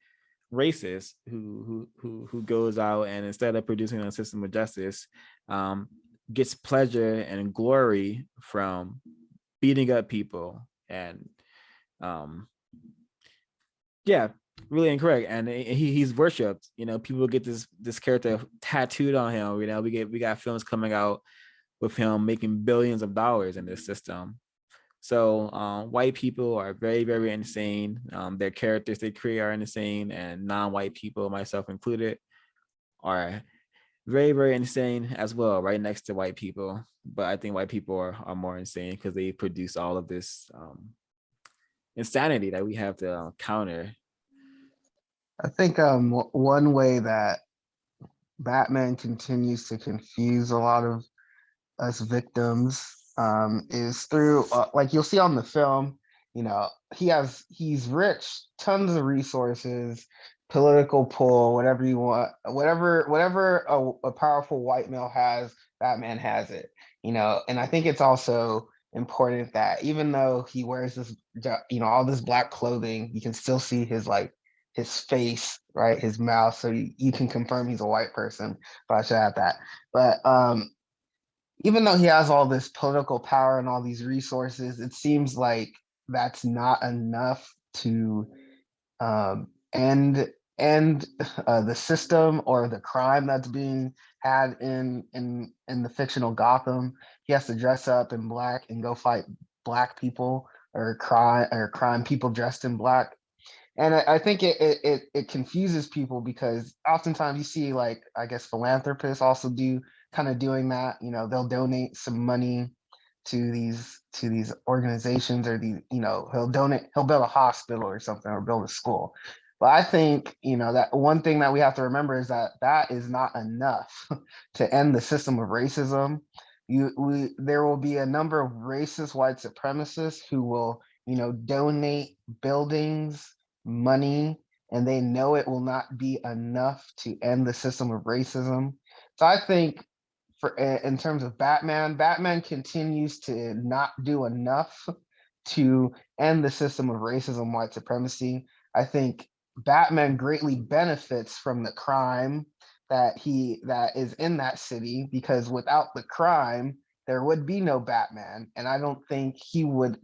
racist who goes out and instead of producing a system of justice, gets pleasure and glory from beating up people and yeah, really incorrect. And he's worshipped. People get this character tattooed on him. We got films coming out with him making billions of dollars in this system. So white people are very, very insane. Their characters they create are insane, and non-white people, myself included, are very, very insane as well, right next to white people. But I think white people are more insane because they produce all of this insanity that we have to counter. I think one way that Batman continues to confuse a lot of us victims is through like you'll see on the film, he's rich, tons of resources, political pull, whatever you want, whatever a powerful white male has, Batman has it, and I think it's also important that even though he wears this, all this Black clothing, you can still see his face, right? His mouth. So you can confirm he's a white person, but I should add that. But even though he has all this political power and all these resources, it seems like that's not enough to end the system or the crime that's being had in the fictional Gotham. He has to dress up in Black and go fight Black people or crime people dressed in Black. And I think it confuses people because oftentimes you see, like, I guess philanthropists also doing that. They'll donate some money to these organizations, or he'll build a hospital or something, or build a school. But I think, that one thing that we have to remember is that that is not enough to end the system of racism. There will be a number of racist white supremacists who will, donate buildings, money, and they know it will not be enough to end the system of racism. So I think in terms of Batman continues to not do enough to end the system of racism, white supremacy. I think Batman greatly benefits from the crime that is in that city, because without the crime, there would be no Batman. And I don't think he would,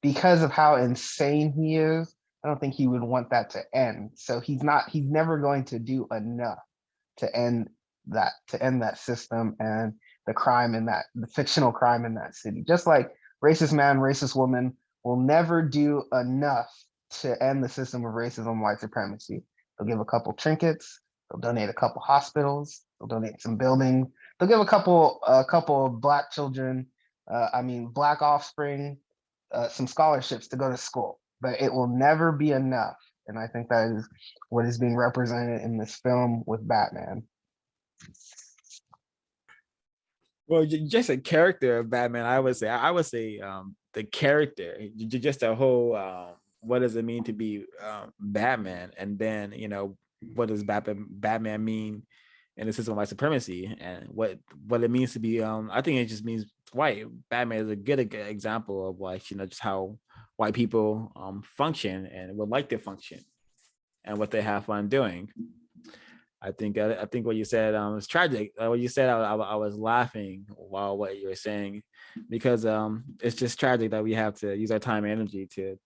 because of how insane he is, I don't think he would want that to end. So he's never going to do enough to end that system and the fictional crime in that city. Just like racist man, racist woman will never do enough to end the system of racism, white supremacy. They'll give a couple trinkets, they'll donate a couple hospitals, they'll donate some buildings, they'll give a couple of black children, black offspring, some scholarships to go to school, but it will never be enough. And I think that is what is being represented in this film with Batman. Well, just a character of Batman, I would say the character, just the whole, what does it mean to be Batman? And then, what does Batman mean in the system of white supremacy, and what it means to be, I think it just means white. Batman is a good example of like, just how white people function and would like to function and what they have fun doing. I think what you said was tragic. What you said, I was laughing while what you were saying, because it's just tragic that we have to use our time and energy to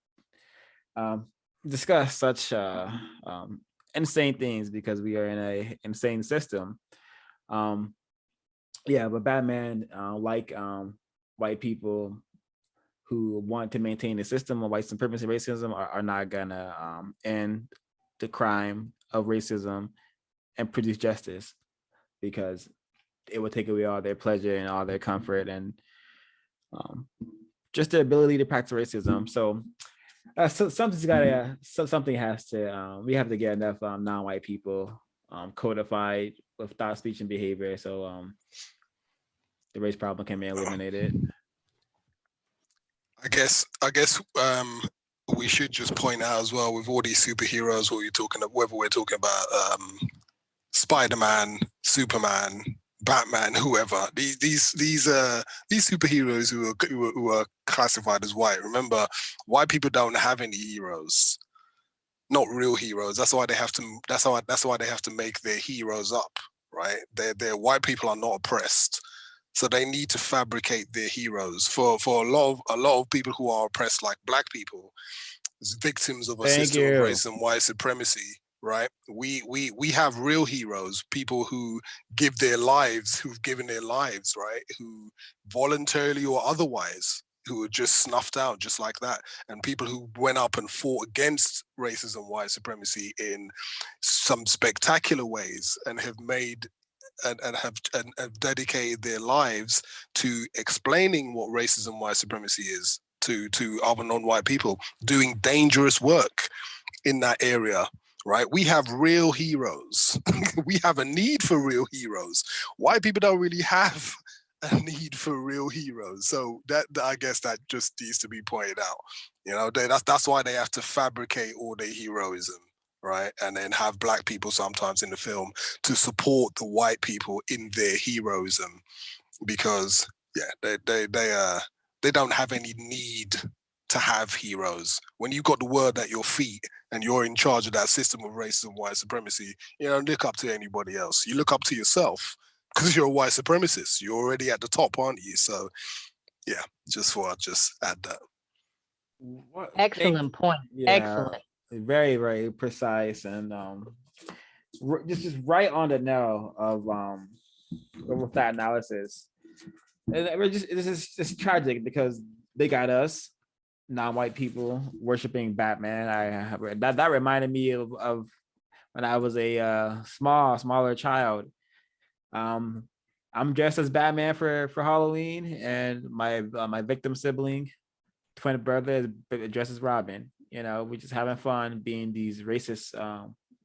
discuss such insane things because we are in a insane system. But Batman, like white people who want to maintain the system of white supremacy and racism are not gonna end the crime of racism and produce justice, because it would take away all their pleasure and all their comfort and just the ability to practice racism. So something has to, we have to get enough non-white people codified with thought, speech, and behavior, so the race problem can be eliminated. I guess we should just point out as well, with all these superheroes, whether we're talking about Spider-Man, Superman, Batman, whoever, these superheroes who are classified as white. Remember, white people don't have any heroes, not real heroes. That's why they have to make their heroes up, right? Their white people are not oppressed, so they need to fabricate their heroes. For a lot of people who are oppressed, like black people, as victims of a system of racism, white supremacy. Right, we have real heroes, people who've given their lives, right, who voluntarily or otherwise, who were just snuffed out just like that, and people who went up and fought against racism, white supremacy in some spectacular ways, and have made and have dedicated their lives to explaining what racism, white supremacy is to other non-white people, doing dangerous work in that area. Right, we have real heroes. We have a need for real heroes. White people don't really have a need for real heroes. So that I guess that just needs to be pointed out. That's why they have to fabricate all their heroism, right? And then have black people sometimes in the film to support the white people in their heroism, because they don't have any need to have heroes. When you got the world at your feet and you're in charge of that system of racism, white supremacy, you don't look up to anybody else. You look up to yourself, because you're a white supremacist. You're already at the top, aren't you? So yeah, just add that. Excellent point. Yeah, excellent. Very, very precise, and just right on the nail of with that analysis. It's tragic because they got us non-white people worshiping Batman. That reminded me of when I was a smaller child. I'm dressed as Batman for Halloween, and my victim sibling, twin brother, is dressed as Robin. we're just having fun being these racist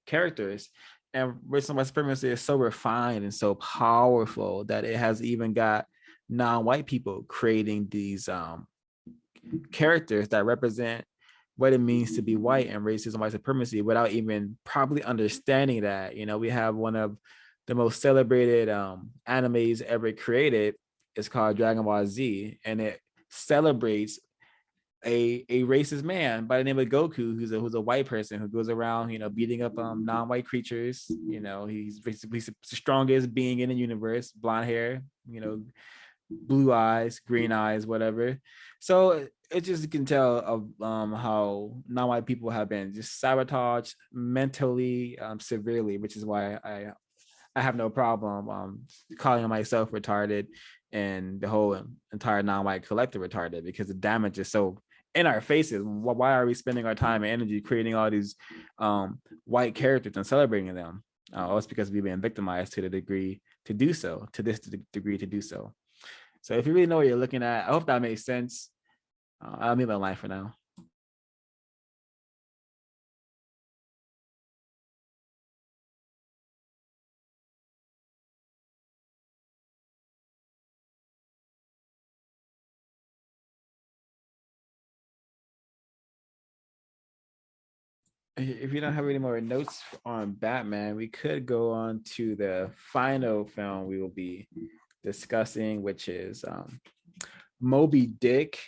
characters. And racial white supremacy is so refined and so powerful that it has even got non-white people creating these characters that represent what it means to be white and racism, white supremacy, without even probably understanding that. We have one of the most celebrated animes ever created. It's called Dragon Ball Z, and it celebrates a racist man by the name of Goku, who's a white person who goes around, beating up non-white creatures. He's basically the strongest being in the universe, blonde hair, blue eyes, green eyes, whatever. So it just, you can tell of how non-white people have been just sabotaged mentally, severely, which is why I have no problem calling myself retarded and the whole entire non-white collective retarded, because the damage is so in our faces. Why are we spending our time and energy creating all these white characters and celebrating them? It's because we've been victimized to the degree to do so, to this degree to do so. So if you really know what you're looking at, I hope that makes sense. I'll leave my line for now. If you don't have any more notes on Batman, we could go on to the final film we will be discussing, which is Moby Dick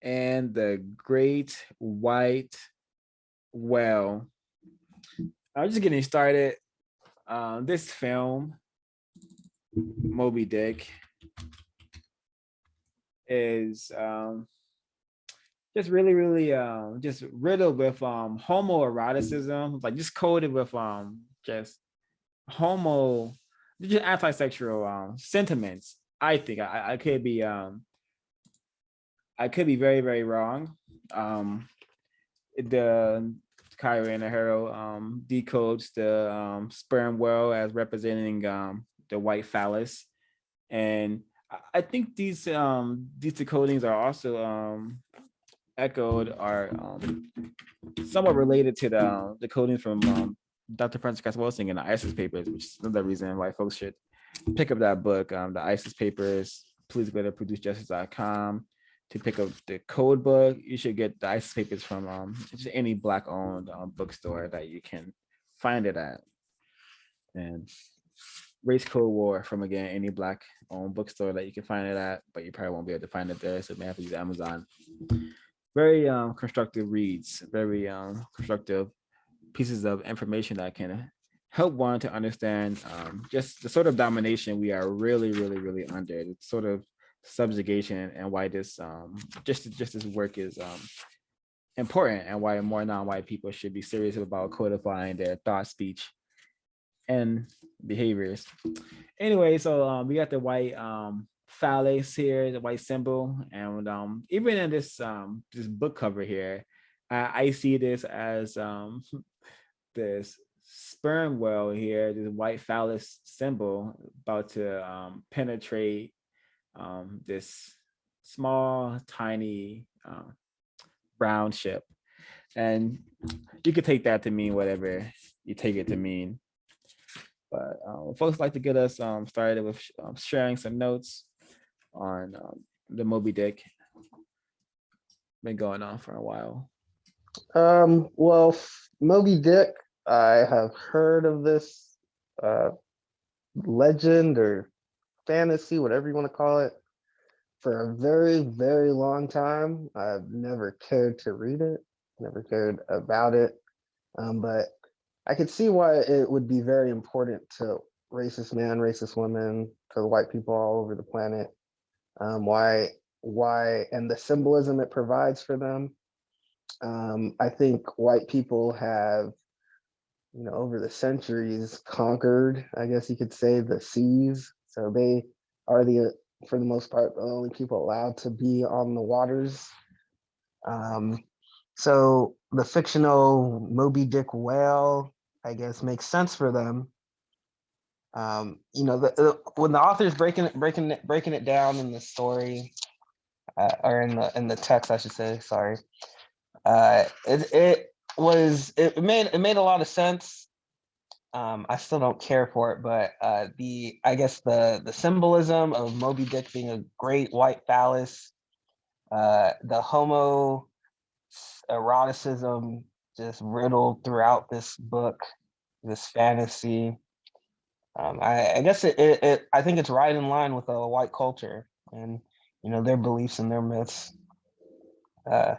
and the Great White Whale. I'm just getting started. This film, Moby Dick, is just really just riddled with homoeroticism, like just coded with just anti-sexual sentiments. I think I could be very, very wrong. The Khari Enaharo decodes the sperm whale as representing the white phallus, and I think these decodings are also echoed, are somewhat related to the decodings from Dr. Francis Wilson in the ISIS papers, which is another reason why folks should pick up that book, the ISIS papers. Please go to producejustice.com to pick up the code book. You should get the ISIS papers from just any Black-owned bookstore that you can find it at. And Race Code War from, again, any Black-owned bookstore that you can find it at, but you probably won't be able to find it there, so you may have to use Amazon. Very constructive reads, very constructive pieces of information that can help one to understand just the sort of domination we are really under, the sort of subjugation, and why this just this work is important, and why more non-white people should be serious about codifying their thought, speech, and behaviors. Anyway, so we got the white phallus here, the white symbol, and even in this this book cover here, I see this as this sperm whale here, this white phallus symbol about to penetrate this small, tiny brown ship. And you could take that to mean whatever you take it to mean. But folks like to get us started with sharing some notes on the Moby Dick. Been going on for a while. Well, Moby Dick, I have heard of this legend or fantasy, whatever you want to call it, for a very, very long time. I've never cared to read it, never cared about it, but I could see why it would be very important to racist men, racist women, to white people all over the planet. Why, and the symbolism it provides for them. I think white people have, over the centuries, conquered, I guess you could say, the seas. So they are for the most part, the only people allowed to be on the waters. So the fictional Moby Dick whale, I guess, makes sense for them. When the author's breaking it down in the story, or in the text, I should say, sorry. It made a lot of sense. I still don't care for it, but I guess the symbolism of Moby Dick being a great white phallus, the homo eroticism just riddled throughout this book, this fantasy. I guess I think it's right in line with a white culture and their beliefs and their myths. I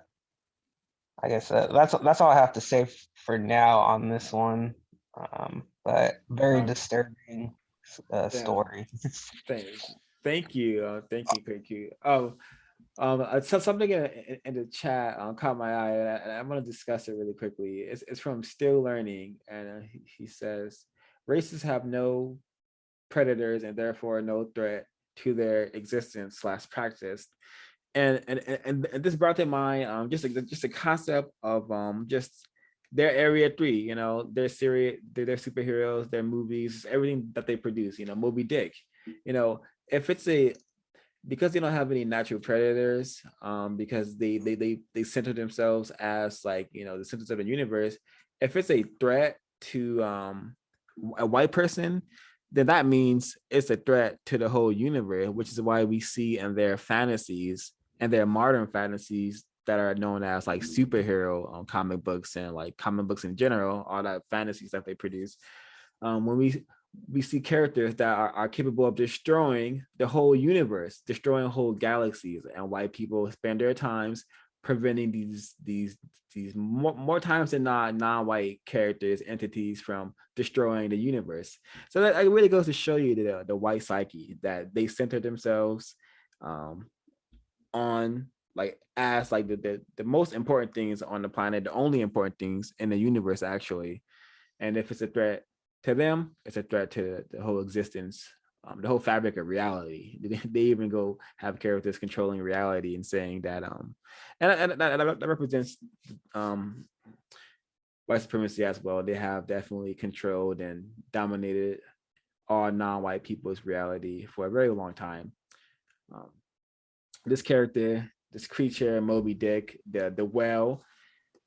guess that's all I have to say for now on this one. But very disturbing story. Thank you, thank you. So something in the chat caught my eye, and I'm going to discuss it really quickly. It's from Still Learning, and he says, races have no predators and therefore no threat to their existence / practice. And this brought to mind just a concept of just their Area 3, their series, their superheroes, their movies, everything that they produce. Moby Dick. If it's because they don't have any natural predators, because they center themselves as the centers of the universe. If it's a threat to a white person, then that means it's a threat to the whole universe, which is why we see in their fantasies and their modern fantasies that are known as superhero comic books and comic books in general, all that fantasies that they produce. When we see characters that are capable of destroying the whole universe, destroying whole galaxies, and white people spend their times preventing these more times than not non-white characters, entities from destroying the universe. So that really goes to show you the white psyche, that they center themselves on as the most important things on the planet, the only important things in the universe actually. And if it's a threat to them, it's a threat to the whole existence, the whole fabric of reality. They even go have characters controlling reality and saying that and that represents white supremacy as well. They have definitely controlled and dominated all non-white people's reality for a very long time. This character, this creature, Moby Dick, the whale,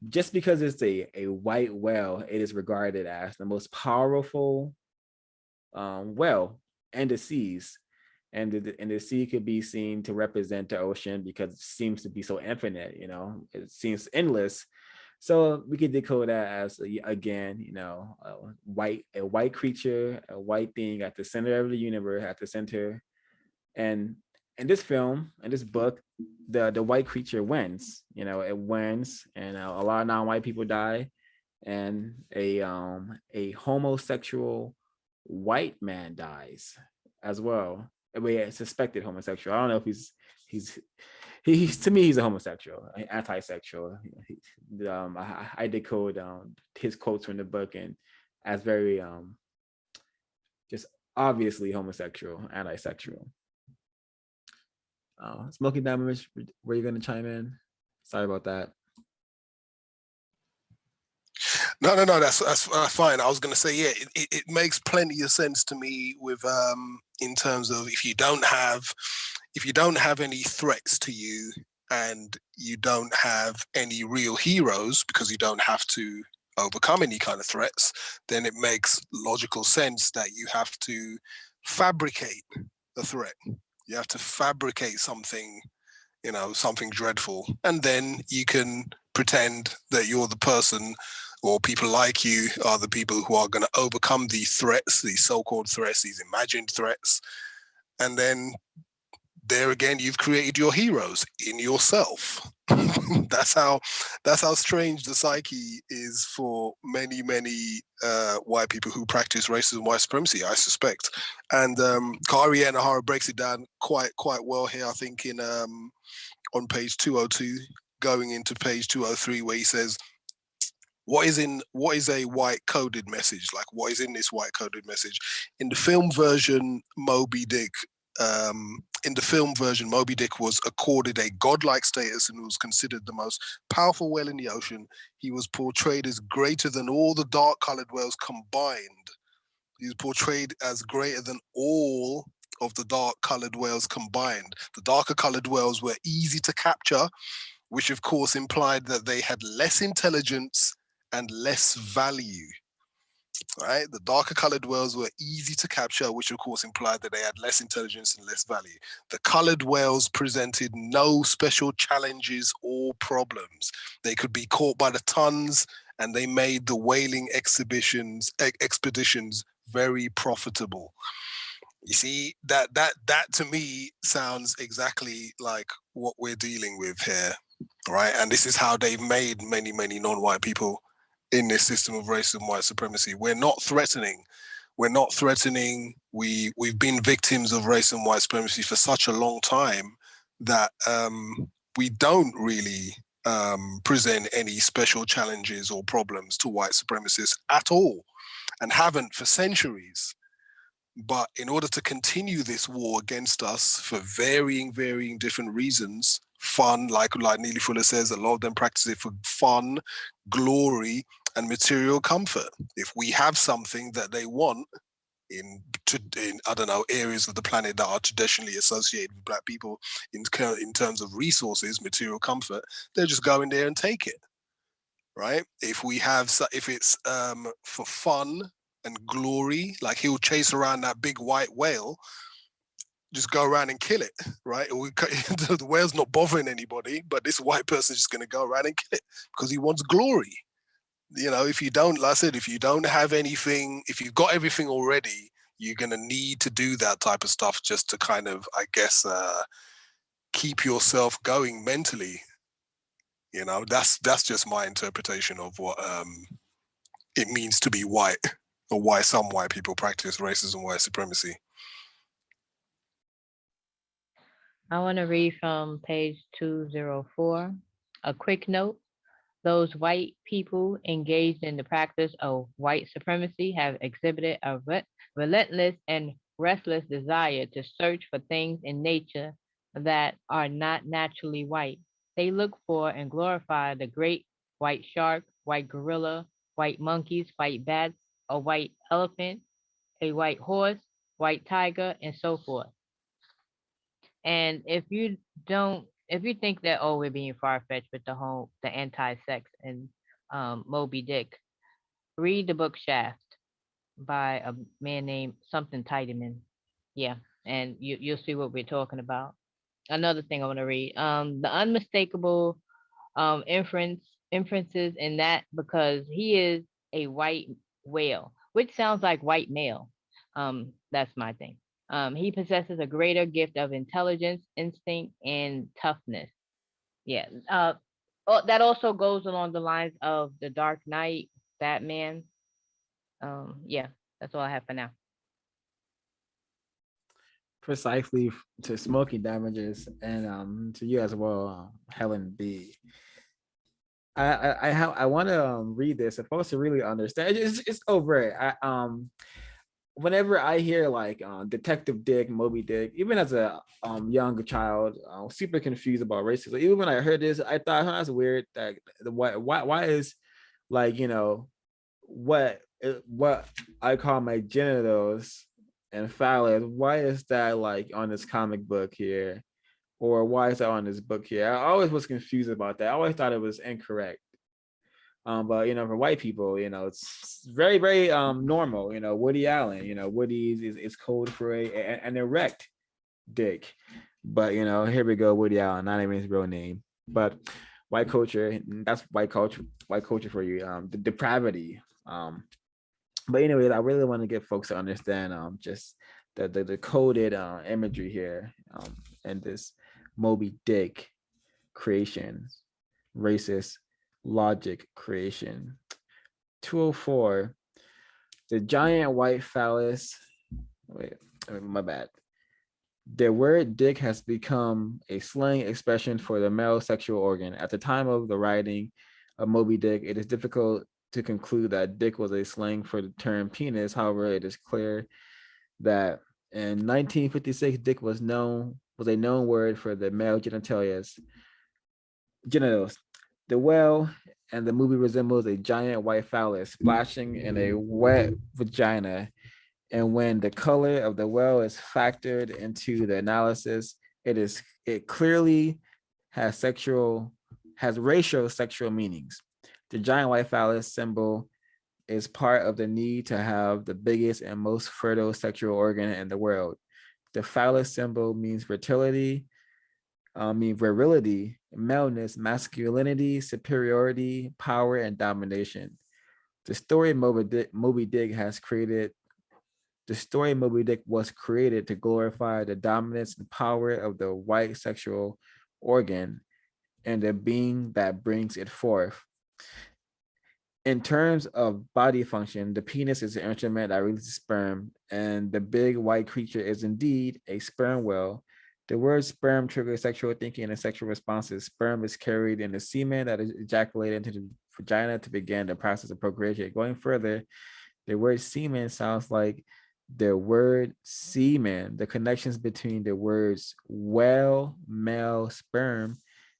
just because it's a white whale, it is regarded as the most powerful whale in the seas. And the sea could be seen to represent the ocean because it seems to be so infinite, it seems endless. So we could decode that as, again, a white creature, a white thing at the center of the universe, at the center. And in this film, in this book, the white creature wins. It wins, and a lot of non-white people die, and a homosexual white man dies as well. A suspected homosexual. I don't know if he's to me he's a homosexual, anti-sexual. I decode his quotes from the book and as very just obviously homosexual, anti-sexual. Smoky Diamond, were you going to chime in? Sorry about that. No, that's fine. I was going to say, yeah, it makes plenty of sense to me with in terms of if you don't have any threats to you and you don't have any real heroes because you don't have to overcome any kind of threats, then it makes logical sense that you have to fabricate a threat. You have to fabricate something, something dreadful, and then you can pretend that you're the person, or people like you are the people who are going to overcome these threats, these so-called threats, these imagined threats. And then there again, you've created your heroes in yourself. That's how strange the psyche is for many white people who practice racism, white supremacy, I suspect. And Khari Enaharo breaks it down quite well here, I think, in on page 202, going into page 203, where he says, what is a white coded message? Like, what is in this white coded message? In the film version, Moby Dick was accorded a godlike status and was considered the most powerful whale in the ocean. He was portrayed as greater than all the dark-colored whales combined. He was portrayed as greater than all of the dark-colored whales combined. The darker-colored whales were easy to capture, which of course implied that they had less intelligence and less value. Right? The darker colored whales were easy to capture, which of course implied that they had less intelligence and less value. The colored whales presented no special challenges or problems. They could be caught by the tons, and they made the whaling expeditions very profitable. You see, that to me sounds exactly like what we're dealing with here, right? And this is how they've made many non-white people in this system of racism and white supremacy. We're not threatening. We've been victims of racism and white supremacy for such a long time that we don't really present any special challenges or problems to white supremacists at all, and haven't for centuries. But in order to continue this war against us for varying different reasons, fun, like Neely Fuller says, a lot of them practice it for fun, glory, and material comfort. If we have something that they want in I don't know, areas of the planet that are traditionally associated with Black people in terms of resources, material comfort, they'll just go in there and take it, right? If it's for fun and glory, like he'll chase around that big white whale, just go around and kill it, right? The whale's not bothering anybody, but this white person's just going to go around and kill it because he wants glory. You know, if you don't, like I said, if you don't have anything, if you've got everything already, you're going to need to do that type of stuff just to kind of, I guess, keep yourself going mentally. You know, that's just my interpretation of what it means to be white, or why some white people practice racism, white supremacy. I want to read from page 204. A quick note. Those white people engaged in the practice of white supremacy have exhibited a relentless and restless desire to search for things in nature that are not naturally white. They look for and glorify the great white shark, white gorilla, white monkeys, white bats, a white elephant, a white horse, white tiger, and so forth. And if you think that, oh, we're being far-fetched with the anti-sex and Moby Dick, read the book Shaft by a man named something Tiedemann. Yeah, and you'll see what we're talking about. Another thing I want to read, the unmistakable inferences in that, because he is a white whale, which sounds like white male. That's my thing. He possesses a greater gift of intelligence, instinct, and toughness. Yeah. That also goes along the lines of the Dark Knight, Batman. Yeah, that's all I have for now. Precisely to Smoky Damages, and to you as well, Helen B. I want to read this. I'm supposed to really understand. It's over. Whenever I hear like Detective Dick, Moby Dick, even as a young child, super confused about racism. Even when I heard this, I thought, that's weird. That why is, like, you know, what I call my genitals and phallus, why is that like on this comic book here, or why is that on this book here? I always was confused about that. I always thought it was incorrect. But you know, for white people, you know, it's very normal. You know, Woody Allen, you know, Woody is code for an erect dick. But you know, here we go, Woody Allen, not even his real name. But white culture, that's white culture for you. The depravity. But anyways, I really want to get folks to understand just the coded imagery here, and this Moby Dick creation, racist logic creation. 204, the giant white phallus. Wait, my bad. The word dick has become a slang expression for the male sexual organ. At the time of the writing of Moby Dick, it is difficult to conclude that dick was a slang for the term penis. However, it is clear that in 1956, dick was a known word for the male genitals. The whale and the movie resembles a giant white phallus splashing in a wet vagina. And when the color of the whale is factored into the analysis, it clearly has sexual has racial sexual meanings. The giant white phallus symbol is part of the need to have the biggest and most fertile sexual organ in the world. The phallus symbol means fertility, virility, maleness, masculinity, superiority, power, and domination. The story Moby Dick has created. The story Moby Dick was created to glorify the dominance and power of the white sexual organ and the being that brings it forth. In terms of body function, the penis is an instrument that releases sperm, and the big white creature is indeed a sperm whale. The word sperm triggers sexual thinking and sexual responses. Sperm is carried in the semen that is ejaculated into the vagina to begin the process of procreation. Going further, the word semen sounds like the word semen. The connections between the words whale, male, sperm,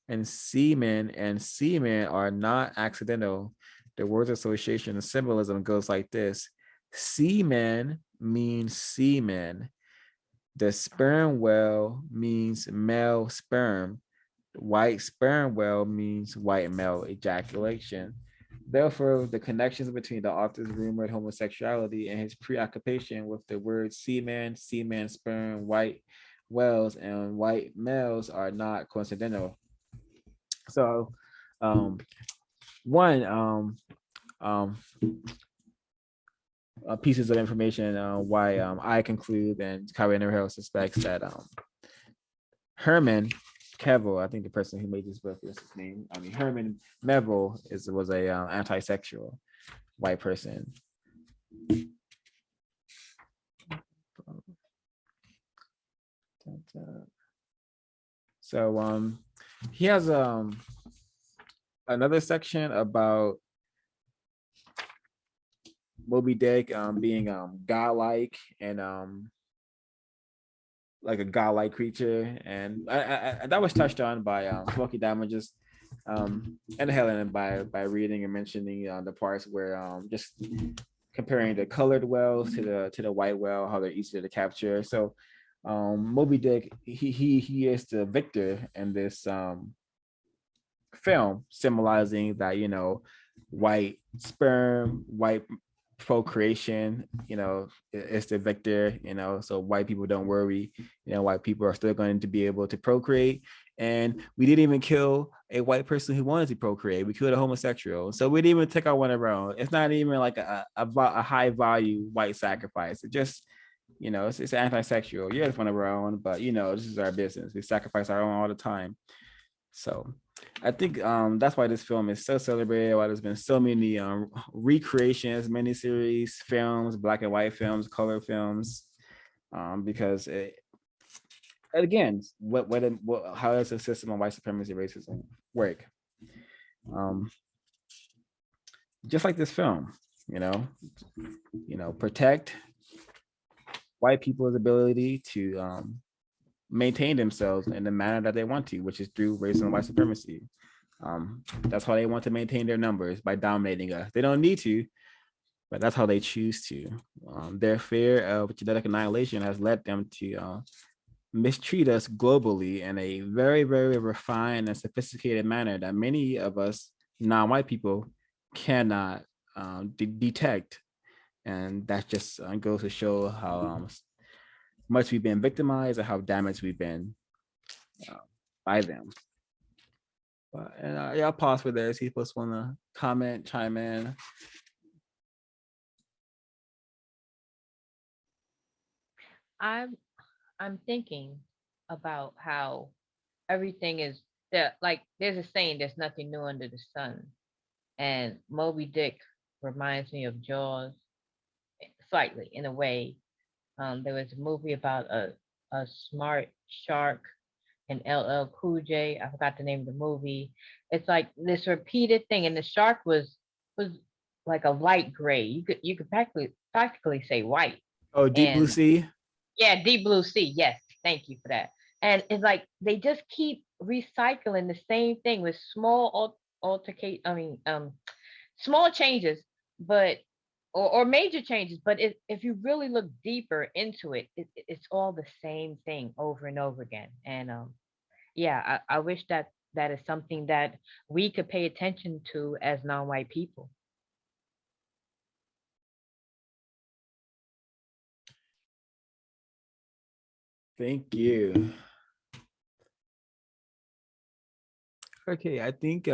and semen are not accidental. The word's association and symbolism goes like this. Semen means semen. The sperm whale means male sperm. White sperm whale means white male ejaculation. Therefore, the connections between the author's rumored homosexuality and his preoccupation with the words semen, sperm, white whales, and white males are not coincidental. So, one pieces of information why I conclude and Khari Enaharo suspects that Herman Cavill, I think the person who made this book is his name. I mean, Herman Melville was a anti-sexual white person. So he has another section about Moby Dick being godlike and like a godlike creature, and I that was touched on by Smoky Damages and Helen by reading and mentioning the parts where just comparing the colored whales to the white whale, how they're easier to capture. So Moby Dick, he is the victor in this film, symbolizing that, you know, white sperm, white procreation, you know, is the victor, you know, so white people don't worry, you know, white people are still going to be able to procreate. And we didn't even kill a white person who wanted to procreate. We killed a homosexual. So we didn't even take out one of our own. It's not even like a high value white sacrifice. It just, you know, it's anti-sexual. Yeah, it's one of our own, but you know, this is our business. We sacrifice our own all the time. So I think that's why this film is so celebrated, why there's been so many recreations, miniseries, films, black and white films, color films, because it, again, how does the system of white supremacy racism work? Just like this film, you know, protect white people's ability to maintain themselves in the manner that they want to, which is through racism and white supremacy. That's how they want to maintain their numbers, by dominating us. They don't need to, but that's how they choose to. Their fear of genetic annihilation has led them to mistreat us globally in a very, very refined and sophisticated manner that many of us non-white people cannot detect. And that just goes to show how much we've been victimized and how damaged we've been by them. But, and yeah, I'll pause for there. See if folks want to comment, chime in. I'm thinking about how everything is there. Like there's a saying, "There's nothing new under the sun," and Moby Dick reminds me of Jaws, slightly in a way. There was a movie about a smart shark and LL Cool J. I forgot the name of the movie. It's like this repeated thing, and the shark was like a light gray. You could practically say white. Oh, Deep Blue And Sea. yeah, Deep Blue Sea. Yes, thank you for that. And it's like they just keep recycling the same thing with small small changes, but or major changes. But if you really look deeper into it, it's all the same thing over and over again. And yeah, I wish that that is something that we could pay attention to as non-white people. Thank you. Okay, I think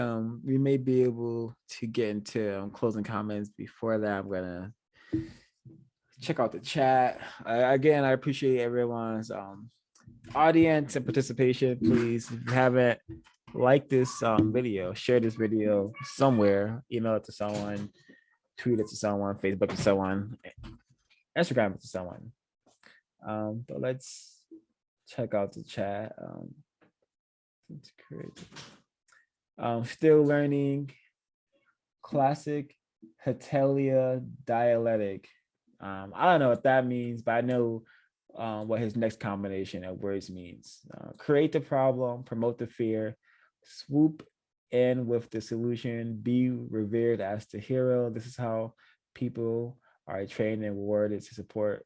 we may be able to get into closing comments. Before that, I'm gonna check out the chat. Again, I appreciate everyone's audience and participation. Please, if you haven't, like this video, share this video somewhere, email it to someone, tweet it to someone, Facebook to someone, Instagram it to someone. But let's check out the chat. It's crazy. Still learning classic Hatelia dialectic. I don't know what that means, but I know what his next combination of words means. Create the problem, promote the fear, swoop in with the solution, be revered as the hero. This is how people are trained and rewarded to support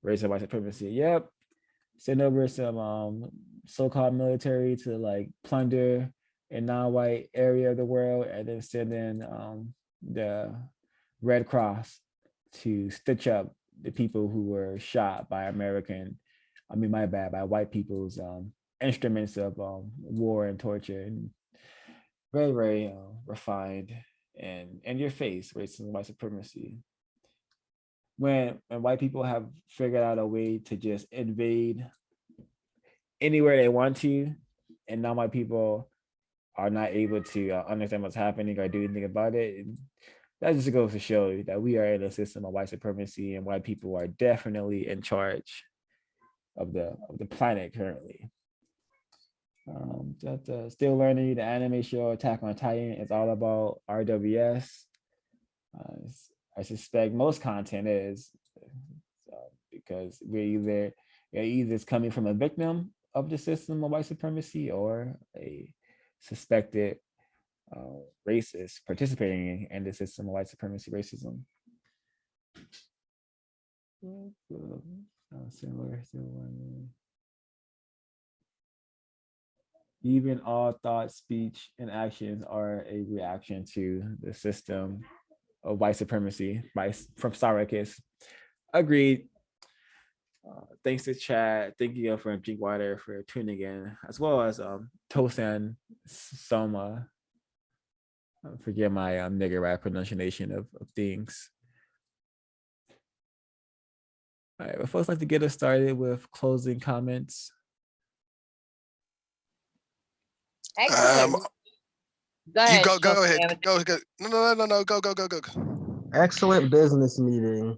race and white supremacy. Yep. Send over some so-called military to like plunder a non-white area of the world, and then send in the Red Cross to stitch up the people who were shot by by white people's instruments of war and torture, and very, very refined and in your face racism and white supremacy. When white people have figured out a way to just invade anywhere they want to, and non-white people are not able to understand what's happening or do anything about it, that just goes to show you that we are in a system of white supremacy, and white people are definitely in charge of the planet currently. Still learning the anime show Attack on Titan is all about RWS. I suspect most content is because we're either coming from a victim of the system of white supremacy or a suspected racist participating in the system of white supremacy racism. Similar. Even all thoughts, speech, and actions are a reaction to the system of white supremacy from Sarkis. Agreed. Thanks to Chad. Thank you for Drinkwater for tuning in, as well as Tosan Soma. Forget my nigger rap pronunciation of things. All right, would folks like to get us started with closing comments? Excellent. Go ahead. Go ahead. Go. No. Go. Excellent business meeting.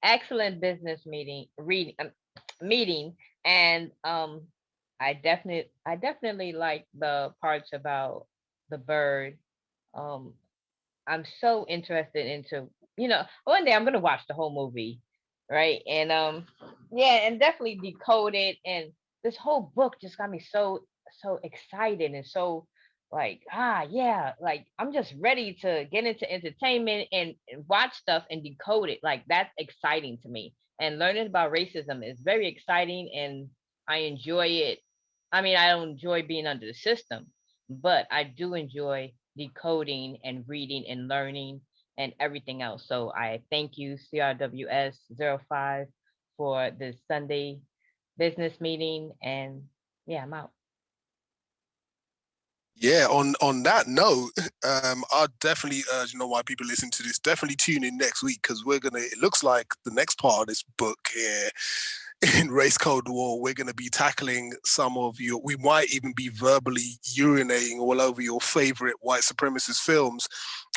Excellent business meeting, and I definitely like the parts about the bird. I'm so interested into, one day I'm gonna watch the whole movie, right? And and definitely decode it. And this whole book just got me so excited and so like like I'm just ready to get into entertainment and watch stuff and decode it. Like that's exciting to me. And learning about racism is very exciting, and I enjoy it. I mean, I don't enjoy being under the system, but I do enjoy decoding and reading and learning and everything else. So I thank you, CRWS 05, for this Sunday business meeting. And yeah, I'm out. Yeah, on that note, I'll definitely urge white people listen to this, definitely tune in next week, because it looks like the next part of this book here in Race Code War, we're going to be tackling we might even be verbally urinating all over your favorite white supremacist films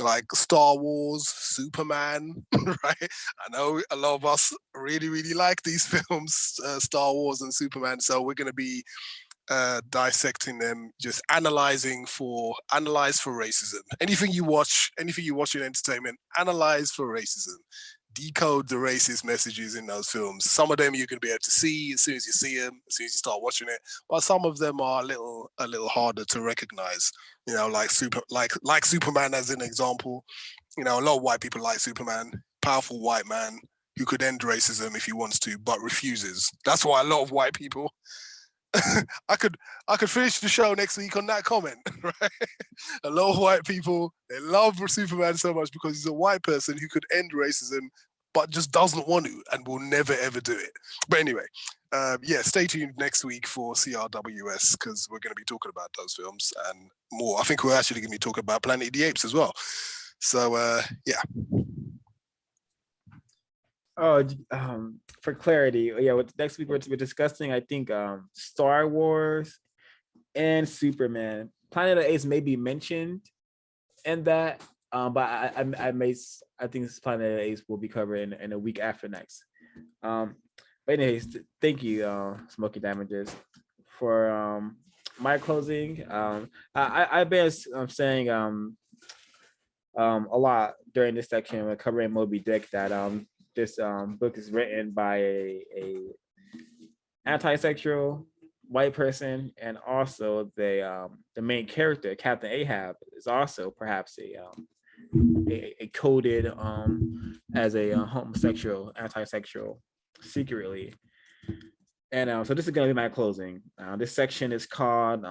like Star Wars, Superman, right? I know a lot of us really, really like these films, Star Wars and Superman, so we're going to be dissecting them, just analyze for racism. Anything you watch in entertainment, analyze for racism. Decode the racist messages in those films. Some of them you can be able to see as soon as you see them, as soon as you start watching it. But some of them are a little harder to recognize. Like Superman as an example. A lot of white people like Superman, powerful white man. who could end racism if he wants to, but refuses. That's why a lot of white people. I could finish the show next week on that comment, right? A lot of white people, they love Superman so much because he's a white person who could end racism, but just doesn't want to and will never ever do it. But anyway, yeah, stay tuned next week for CRWS because we're going to be talking about those films and more. I think we're actually going to be talking about Planet of the Apes as well. So yeah. Oh, for clarity, yeah. Next week we're discussing, I think, Star Wars and Superman. Planet of the Apes may be mentioned in that, but I think this Planet of the Apes will be covered in a week after next. But anyways, thank you, Smoky Damages, for my closing. I've been saying a lot during this section when covering Moby Dick that this book is written by a anti-sexual white person, and also the main character, Captain Ahab, is also perhaps a coded as a homosexual, anti-sexual, secretly. And so this is going to be my closing. This section is called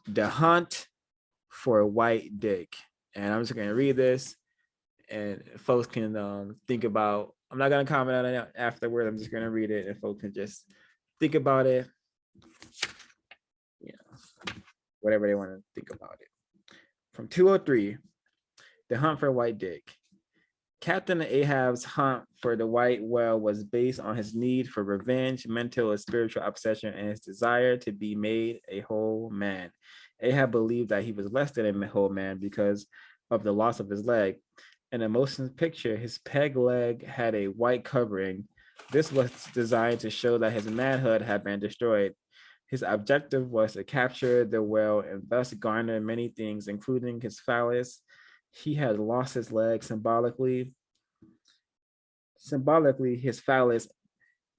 "The Hunt for White Dick," and I'm just going to read this, and folks can think about. I'm not going to comment on it afterward. I'm just going to read it, and folks can just think about it. Whatever they want to think about it. From 203, The Hunt for White Dick. Captain Ahab's hunt for the white whale was based on his need for revenge, mental and spiritual obsession, and his desire to be made a whole man. Ahab believed that he was less than a whole man because of the loss of his leg. In a motion picture, his peg leg had a white covering. This was designed to show that his manhood had been destroyed. His objective was to capture the whale and thus garner many things, including his phallus. He had lost his leg symbolically his phallus.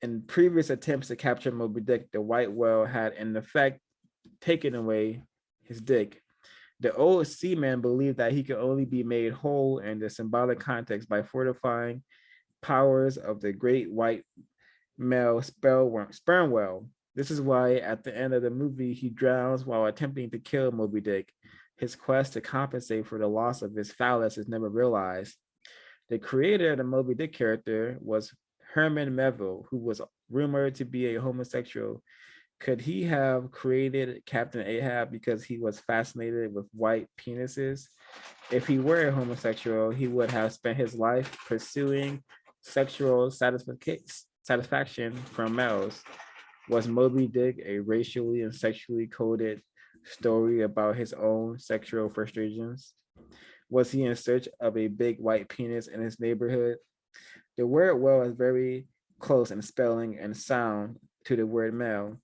In previous attempts to capture Moby Dick, the white whale had in effect taken away his dick. The old seaman believed that he could only be made whole in the symbolic context by fortifying powers of the great white male sperm whale. This is why at the end of the movie, he drowns while attempting to kill Moby Dick. His quest to compensate for the loss of his phallus is never realized. The creator of the Moby Dick character was Herman Melville, who was rumored to be a homosexual. Could he have created Captain Ahab because he was fascinated with white penises? If he were a homosexual, he would have spent his life pursuing sexual satisfaction from males. Was Moby Dick a racially and sexually coded story about his own sexual frustrations? Was he in search of a big white penis in his neighborhood? The word whale is very close in spelling and sound to the word male.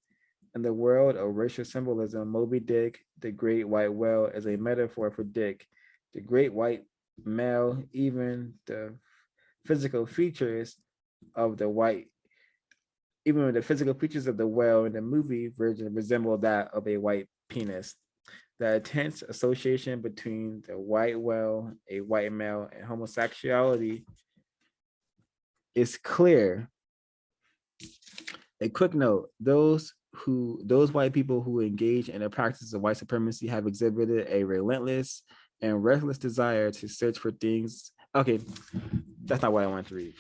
In the world of racial symbolism, Moby Dick, the great white whale, is a metaphor for Dick. The great white male, even the physical features of the whale in the movie version resemble that of a white penis. The intense association between the white whale, a white male, and homosexuality is clear. A quick note: those white people who engage in the practice of white supremacy have exhibited a relentless and restless desire to search for things. Okay, that's not what I wanted to read.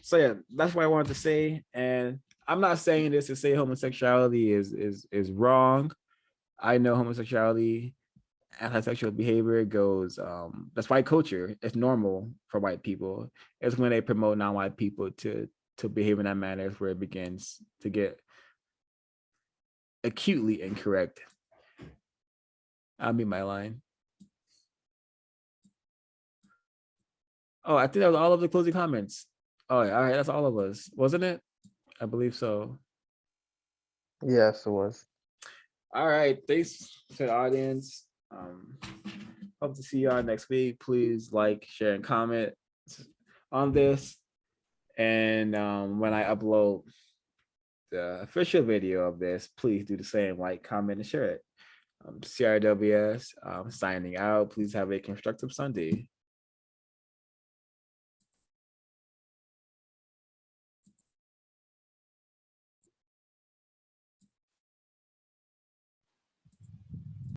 So yeah, that's what I wanted to say. And I'm not saying this to say homosexuality is wrong. I know homosexuality, antisexual behavior goes, that's white culture. It's normal for white people. It's when they promote non-white people to behave in that manner where it begins to get acutely incorrect. I'll meet my line. Oh, I think that was all of the closing comments. Oh, all right, that's all of us, wasn't it? I believe so. Yes, it was. All right, thanks to the audience. Hope to see y'all next week. Please like, share, and comment on this. And when I upload the official video of this, please do the same, like, comment, and share it. CRWS signing out. Please have a constructive Sunday.